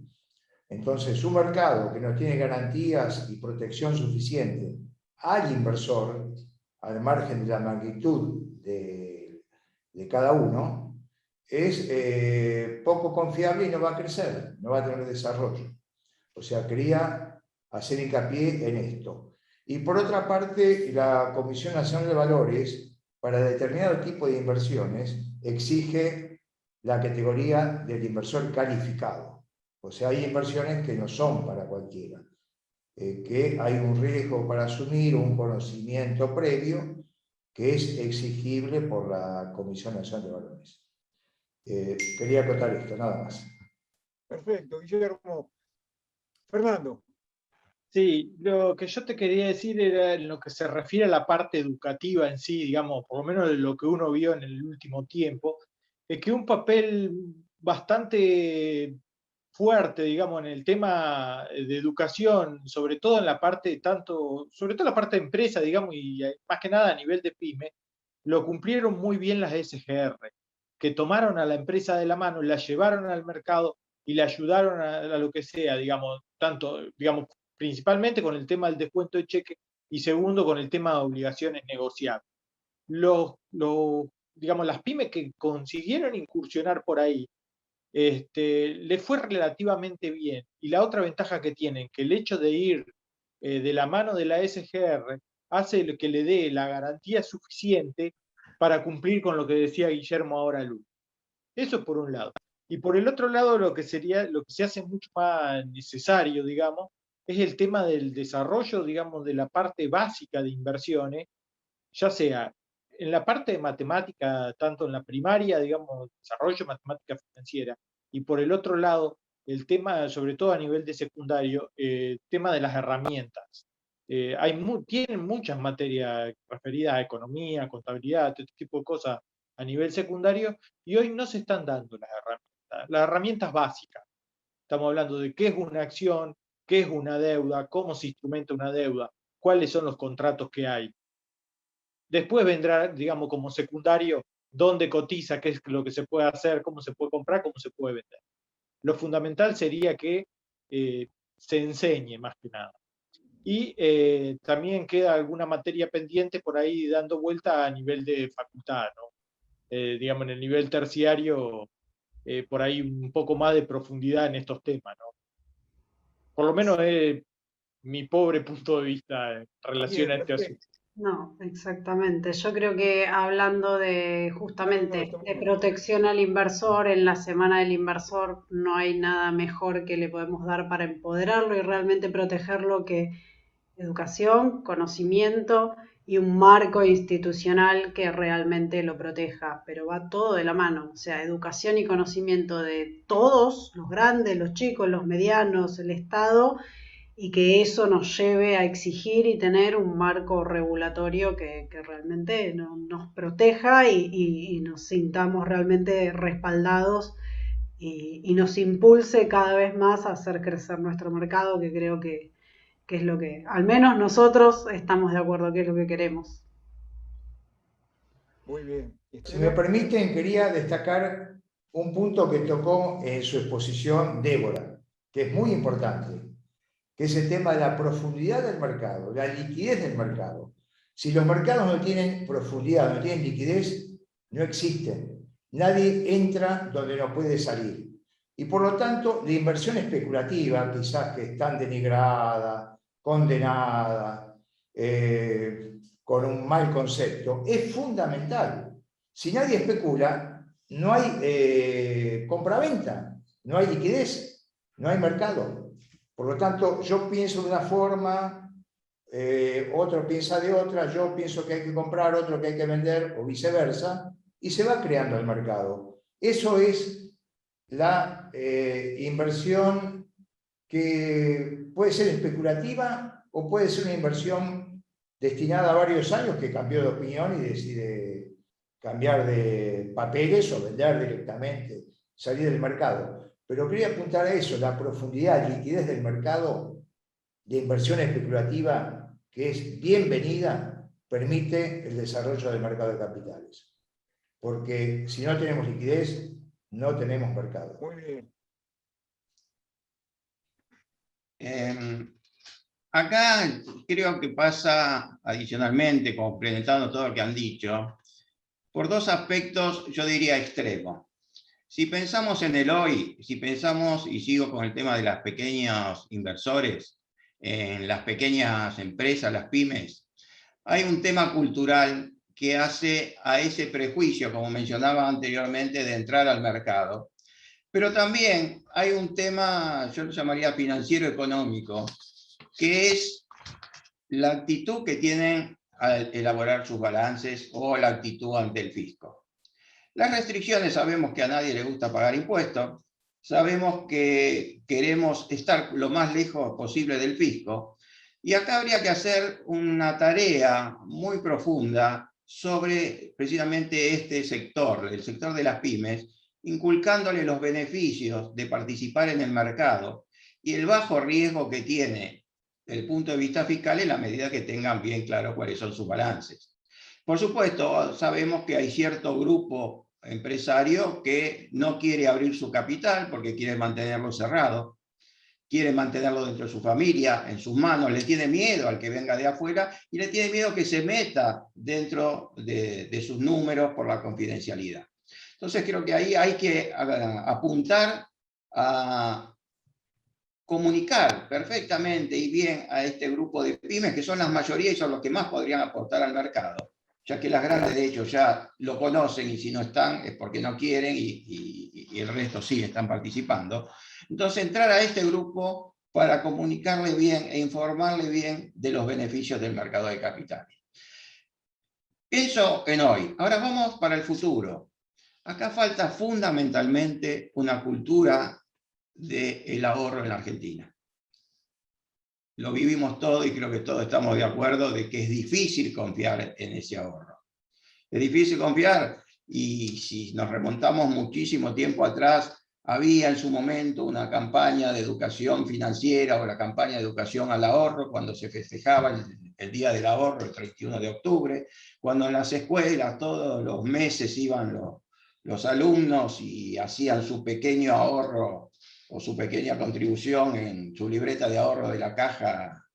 Speaker 2: Entonces, un mercado que no tiene garantías y protección suficiente al inversor, al margen de la magnitud de cada uno, es poco confiable y no va a crecer, no va a tener desarrollo. O sea, quería hacer hincapié en esto. Y por otra parte, la Comisión Nacional de Valores, para determinado tipo de inversiones, exige la categoría del inversor calificado. O sea, hay inversiones que no son para cualquiera, que hay un riesgo para asumir, un conocimiento previo que es exigible por la Comisión Nacional de Valores. Quería acotar esto, nada más.
Speaker 1: Perfecto, Guillermo. Fernando.
Speaker 4: Sí, lo que yo te quería decir era en lo que se refiere a la parte educativa en sí, digamos, por lo menos de lo que uno vio en el último tiempo, es que un papel bastante fuerte, digamos, en el tema de educación, sobre todo en la parte sobre todo la parte de empresa, digamos, y más que nada a nivel de pyme, lo cumplieron muy bien las SGR, que tomaron a la empresa de la mano, la llevaron al mercado y le ayudaron a lo que sea, digamos, tanto, digamos, principalmente con el tema del descuento de cheque y segundo con el tema de obligaciones negociables. Digamos, las pymes que consiguieron incursionar por ahí, le fue relativamente bien. Y la otra ventaja que tienen, que el hecho de ir de la mano de la SGR hace que le dé la garantía suficiente para cumplir con lo que decía Guillermo ahora Luz. Eso por un lado. Y por el otro lado, lo que se hace mucho más necesario, digamos, es el tema del desarrollo, digamos, de la parte básica de inversiones, ya sea en la parte de matemática, tanto en la primaria, digamos, desarrollo de matemática financiera, y por el otro lado, el tema, sobre todo a nivel de secundario, tema de las herramientas. Tienen muchas materias referidas a economía, contabilidad, este tipo de cosas a nivel secundario, y hoy no se están dando las herramientas básicas. Estamos hablando de qué es una acción, qué es una deuda, cómo se instrumenta una deuda, cuáles son los contratos que hay. Después vendrá, digamos, como secundario, dónde cotiza, qué es lo que se puede hacer, cómo se puede comprar, cómo se puede vender. Lo fundamental sería que se enseñe más que nada. Y también queda alguna materia pendiente por ahí dando vuelta a nivel de facultad, ¿no? Digamos, en el nivel terciario, por ahí un poco más de profundidad en estos temas, ¿no? Por lo menos es mi pobre punto de vista en relación
Speaker 1: Bien,
Speaker 4: a este asunto.
Speaker 1: perfecto.
Speaker 5: No, exactamente. Yo creo que hablando de
Speaker 1: No,
Speaker 5: justamente
Speaker 1: está muy
Speaker 5: de
Speaker 1: bien.
Speaker 5: protección al inversor, en la semana del inversor no hay nada mejor que le podemos dar para empoderarlo y realmente protegerlo que educación, conocimiento y un marco institucional que realmente lo proteja, pero va todo de la mano, o sea, educación y conocimiento de todos, los grandes, los chicos, los medianos, el Estado, y que eso nos lleve a exigir y tener un marco regulatorio que realmente nos proteja y nos sintamos realmente respaldados y nos impulse cada vez más a hacer crecer nuestro mercado, que creo que es lo que, al menos nosotros estamos de acuerdo, que es lo que queremos.
Speaker 1: Muy bien.
Speaker 2: Si me permiten, quería destacar un punto que tocó en su exposición Débora, que es muy importante, que es el tema de la profundidad del mercado, la liquidez del mercado. Si los mercados no tienen profundidad, no tienen liquidez, no existen. Nadie entra donde no puede salir. Y por lo tanto, la inversión especulativa, quizás que es tan denigrada, condenada, con un mal concepto, es fundamental. Si nadie especula, no hay compra-venta, no hay liquidez, no hay mercado. Por lo tanto, yo pienso de una forma, otro piensa de otra, yo pienso que hay que comprar, otro que hay que vender, o viceversa, y se va creando el mercado. Eso es la inversión que puede ser especulativa o puede ser una inversión destinada a varios años que cambió de opinión y decide cambiar de papeles o vender directamente, salir del mercado. Pero quería apuntar a eso, la profundidad y liquidez del mercado de inversión especulativa, que es bienvenida, permite el desarrollo del mercado de capitales. Porque si no tenemos liquidez, no tenemos mercado.
Speaker 1: Muy bien.
Speaker 7: Acá creo que pasa adicionalmente, complementando todo lo que han dicho, por dos aspectos, yo diría extremos. Si pensamos en el hoy, si pensamos, y sigo con el tema de los pequeños inversores, en las pequeñas empresas, las pymes, hay un tema cultural que hace a ese prejuicio, como mencionaba anteriormente, de entrar al mercado. Pero también hay un tema, yo lo llamaría financiero económico, que es la actitud que tienen al elaborar sus balances o la actitud ante el fisco. Las restricciones, sabemos que a nadie le gusta pagar impuestos, sabemos que queremos estar lo más lejos posible del fisco, y acá habría que hacer una tarea muy profunda sobre precisamente este sector, el sector de las pymes, inculcándole los beneficios de participar en el mercado y el bajo riesgo que tiene desde el punto de vista fiscal en la medida que tengan bien claro cuáles son sus balances. Por supuesto, sabemos que hay cierto grupo empresario que no quiere abrir su capital porque quiere mantenerlo cerrado, quiere mantenerlo dentro de su familia, en sus manos, le tiene miedo al que venga de afuera y le tiene miedo que se meta dentro de sus números por la confidencialidad. Entonces creo que ahí hay que apuntar a comunicar perfectamente y bien a este grupo de pymes, que son la mayoría y son los que más podrían aportar al mercado, ya que las grandes de ellos ya lo conocen y si no están es porque no quieren y el resto sí están participando. Entonces entrar a este grupo para comunicarle bien e informarle bien de los beneficios del mercado de capitales. Eso en hoy. Ahora vamos para el futuro. Acá falta fundamentalmente una cultura del ahorro en la Argentina. Lo vivimos todo y creo que todos estamos de acuerdo de que es difícil confiar en ese ahorro. Es difícil confiar y si nos remontamos muchísimo tiempo atrás, había en su momento una campaña de educación financiera o la campaña de educación al ahorro cuando se festejaba el Día del Ahorro, el 31 de octubre, cuando en las escuelas todos los meses iban los alumnos y hacían su pequeño ahorro o su pequeña contribución en su libreta de ahorro de la caja,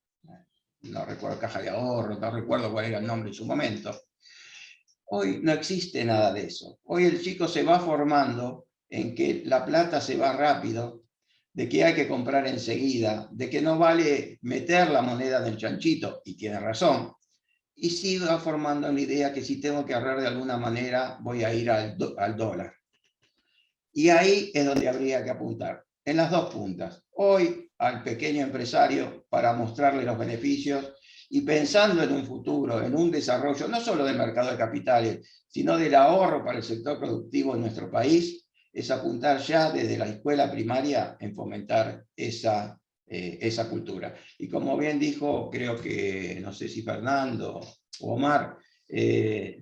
Speaker 7: no recuerdo, caja de ahorro, no recuerdo cuál era el nombre en su momento. Hoy no existe nada de eso. Hoy el chico se va formando en que la plata se va rápido, de que hay que comprar enseguida, de que no vale meter la moneda en el chanchito, y tiene razón, y sí va formando la idea que si tengo que ahorrar de alguna manera voy a ir al dólar. Y ahí es donde habría que apuntar, en las dos puntas. Hoy al pequeño empresario para mostrarle los beneficios y pensando en un futuro, en un desarrollo, no solo del mercado de capitales, sino del ahorro para el sector productivo en nuestro país, es apuntar ya desde la escuela primaria en fomentar esa cultura. Y como bien dijo, creo que, no sé si Fernando o Omar,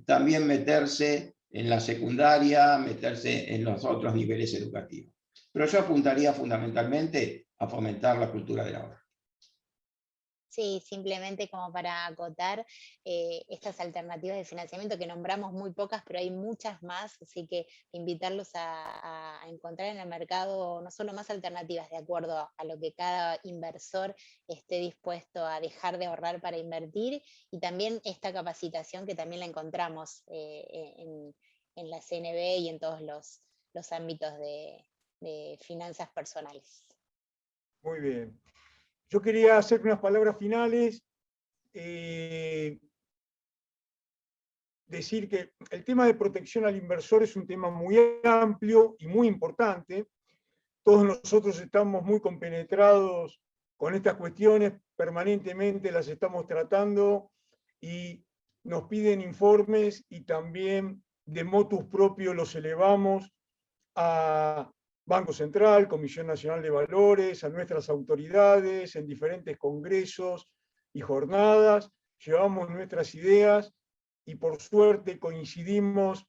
Speaker 7: también meterse en la secundaria, meterse en los otros niveles educativos. Pero yo apuntaría fundamentalmente a fomentar la cultura del ahorro.
Speaker 6: Sí, simplemente como para acotar estas alternativas de financiamiento que nombramos muy pocas, pero hay muchas más, así que invitarlos a encontrar en el mercado no solo más alternativas de acuerdo a lo que cada inversor esté dispuesto a dejar de ahorrar para invertir, y también esta capacitación que también la encontramos en la CNB y en todos los ámbitos de finanzas personales.
Speaker 1: Muy bien. Yo quería hacer unas palabras finales, decir que el tema de protección al inversor es un tema muy amplio y muy importante. Todos nosotros estamos muy compenetrados con estas cuestiones, permanentemente las estamos tratando y nos piden informes y también de motus propio los elevamos a Banco Central, Comisión Nacional de Valores, a nuestras autoridades, en diferentes congresos y jornadas, llevamos nuestras ideas y por suerte coincidimos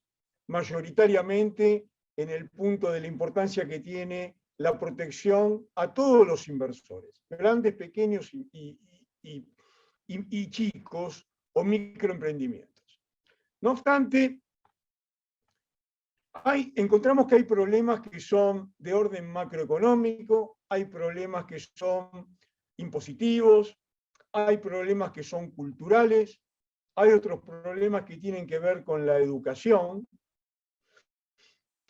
Speaker 1: mayoritariamente en el punto de la importancia que tiene la protección a todos los inversores, grandes, pequeños y chicos o microemprendimientos. No obstante, encontramos que hay problemas que son de orden macroeconómico, hay problemas que son impositivos, hay problemas que son culturales, hay otros problemas que tienen que ver con la educación,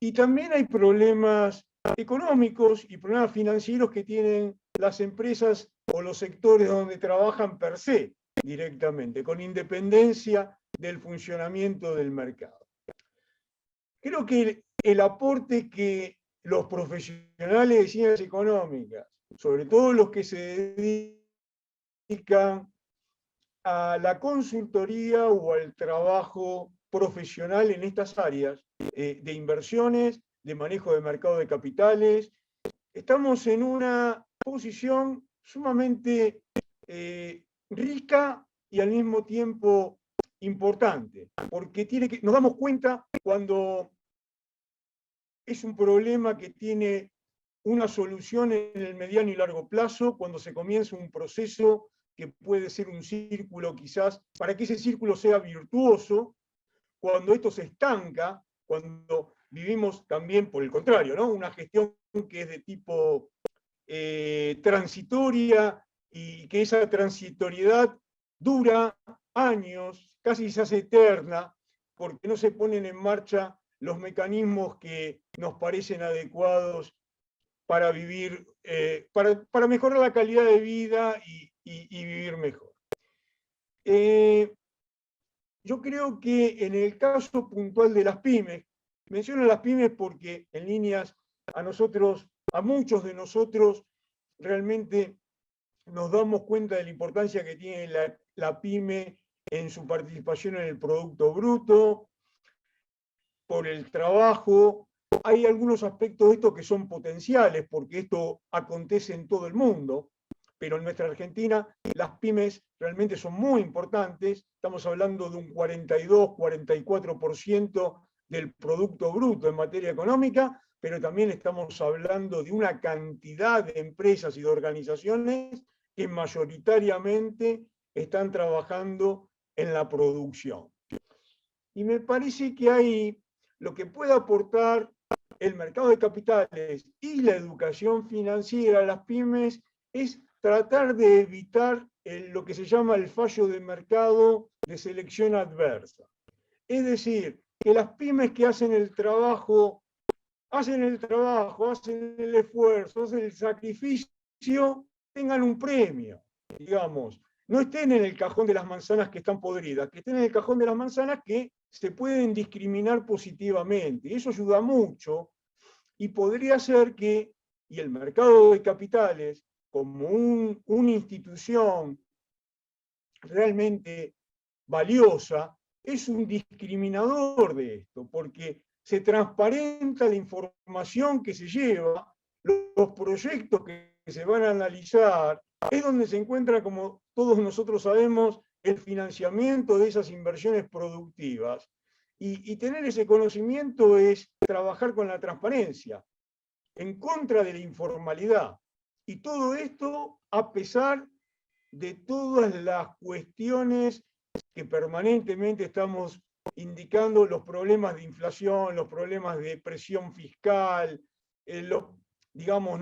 Speaker 1: y también hay problemas económicos y problemas financieros que tienen las empresas o los sectores donde trabajan per se directamente, con independencia del funcionamiento del mercado. Creo que el aporte que los profesionales de ciencias económicas, sobre todo los que se dedican a la consultoría o al trabajo profesional en estas áreas de inversiones, de manejo de mercado de capitales, estamos en una posición sumamente rica y al mismo tiempo importante, porque nos damos cuenta cuando es un problema que tiene una solución en el mediano y largo plazo, cuando se comienza un proceso que puede ser un círculo quizás, para que ese círculo sea virtuoso, cuando esto se estanca, cuando vivimos también, por el contrario, ¿no? Una gestión que es de tipo transitoria y que esa transitoriedad dura años, casi se hace eterna, porque no se ponen en marcha los mecanismos que nos parecen adecuados para vivir, para mejorar la calidad de vida y vivir mejor. Yo creo que en el caso puntual de las pymes, menciono las pymes porque en líneas a muchos de nosotros, realmente nos damos cuenta de la importancia que tiene la pyme en su participación en el Producto Bruto, por el trabajo. Hay algunos aspectos de esto que son potenciales, porque esto acontece en todo el mundo, pero en nuestra Argentina las pymes realmente son muy importantes. Estamos hablando de un 42-44% del Producto Bruto en materia económica, pero también estamos hablando de una cantidad de empresas y de organizaciones que mayoritariamente están trabajando en la producción. Y me parece que ahí lo que puede aportar el mercado de capitales y la educación financiera a las pymes es tratar de evitar lo que se llama el fallo de mercado de selección adversa. Es decir, que las pymes que hacen el trabajo, hacen el esfuerzo, hacen el sacrificio, tengan un premio, digamos. No estén en el cajón de las manzanas que están podridas, que estén en el cajón de las manzanas que se pueden discriminar positivamente. Y eso ayuda mucho y podría ser que, y el mercado de capitales, como una institución realmente valiosa, es un discriminador de esto, porque se transparenta la información que se lleva, los proyectos que se van a analizar, es donde se encuentra, como todos nosotros sabemos, el financiamiento de esas inversiones productivas. Y tener ese conocimiento es trabajar con la transparencia, en contra de la informalidad. Y todo esto a pesar de todas las cuestiones que permanentemente estamos indicando, los problemas de inflación, los problemas de presión fiscal, digamos,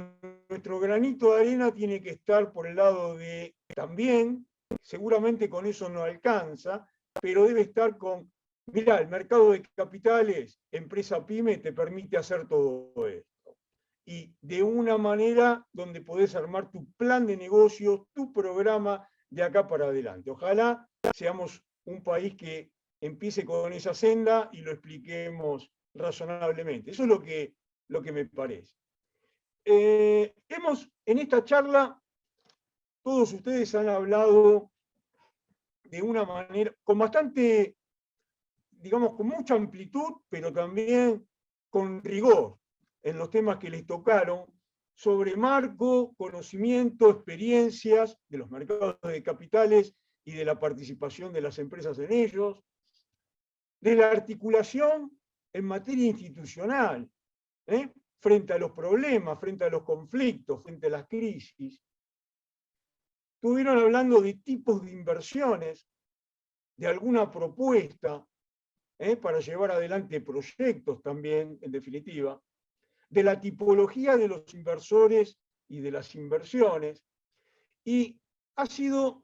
Speaker 1: nuestro granito de arena tiene que estar por el lado de también, seguramente con eso no alcanza, pero debe estar con, mirá, el mercado de capitales, empresa pyme, te permite hacer todo esto. Y de una manera donde podés armar tu plan de negocios, tu programa de acá para adelante. Ojalá seamos un país que empiece con esa senda y lo expliquemos razonablemente. Eso es lo que me parece. En esta charla, todos ustedes han hablado de una manera, con bastante, digamos, con mucha amplitud, pero también con rigor en los temas que les tocaron, sobre marco, conocimiento, experiencias de los mercados de capitales y de la participación de las empresas en ellos, de la articulación en materia institucional, frente a los problemas, frente a los conflictos, frente a las crisis. Estuvieron hablando de tipos de inversiones, de alguna propuesta para llevar adelante proyectos también, en definitiva, de la tipología de los inversores y de las inversiones. Y ha sido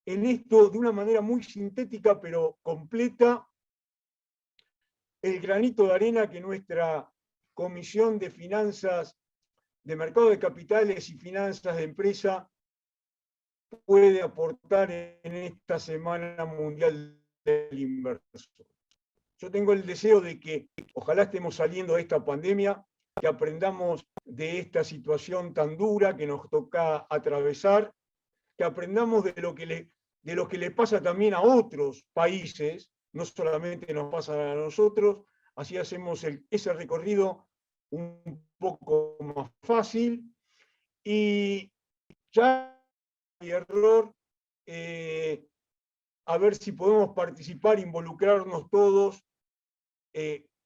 Speaker 1: en esto, de una manera muy sintética pero completa, el granito de arena que nuestra Comisión de Finanzas, de Mercado de Capitales y Finanzas de Empresa puede aportar en esta Semana Mundial del Inversor. Yo tengo el deseo de que ojalá estemos saliendo de esta pandemia, que aprendamos de esta situación tan dura que nos toca atravesar, que aprendamos de lo que le pasa también a otros países, no solamente nos pasa a nosotros, así hacemos ese recorrido un poco más fácil, y ya hay error, a ver si podemos participar, involucrarnos todos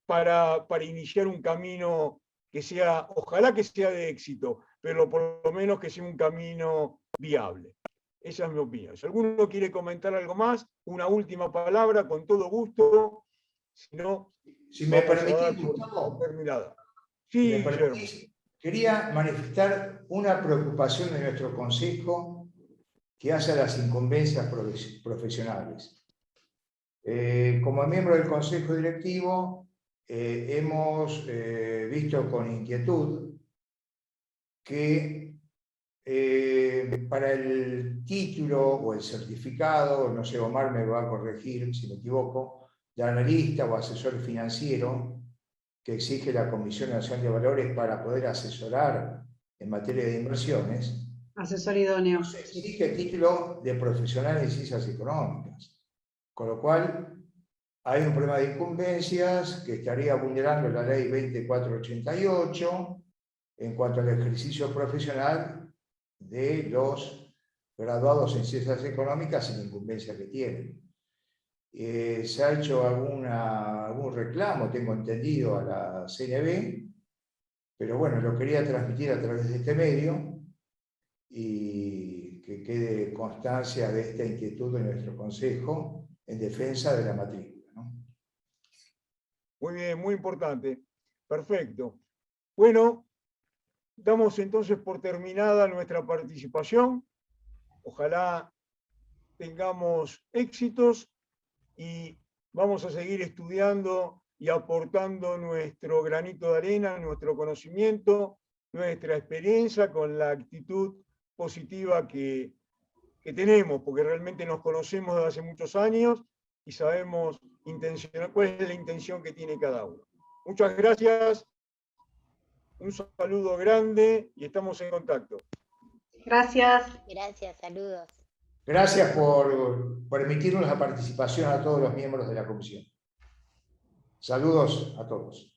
Speaker 1: para iniciar un camino que sea, ojalá que sea de éxito, pero por lo menos que sea un camino viable. Esa es mi opinión. Si alguno quiere comentar algo más, una última palabra, con todo gusto. Si no,
Speaker 2: si me permitís, Gustavo,
Speaker 1: terminada. Sí, Guillermo.
Speaker 2: Quería manifestar una preocupación de nuestro Consejo que hace a las incumbencias profesionales. Como miembro del Consejo Directivo, hemos visto con inquietud que para el título o el certificado, no sé, Omar me va a corregir si me equivoco, de analista o asesor financiero que exige la Comisión Nacional de Valores para poder asesorar en materia de inversiones,
Speaker 5: Asesor idóneo.
Speaker 2: se exige el título de profesional en ciencias económicas, con lo cual hay un problema de incumbencias que estaría vulnerando la ley 2488 en cuanto al ejercicio profesional de los graduados en ciencias económicas sin incumbencia que tienen. Se ha hecho algún reclamo, tengo entendido, a la CNB, pero bueno, lo quería transmitir a través de este medio y que quede constancia de esta inquietud de nuestro Consejo en defensa de la matrícula, ¿no?
Speaker 1: Muy bien, muy importante. Perfecto. Bueno, damos entonces por terminada nuestra participación. Ojalá tengamos éxitos y vamos a seguir estudiando y aportando nuestro granito de arena, nuestro conocimiento, nuestra experiencia con la actitud positiva que tenemos, porque realmente nos conocemos desde hace muchos años y sabemos cuál es la intención que tiene cada uno. Muchas gracias, un saludo grande y estamos en contacto.
Speaker 5: Gracias.
Speaker 6: Gracias, saludos.
Speaker 2: Gracias por permitirnos la participación a todos los miembros de la comisión. Saludos a todos.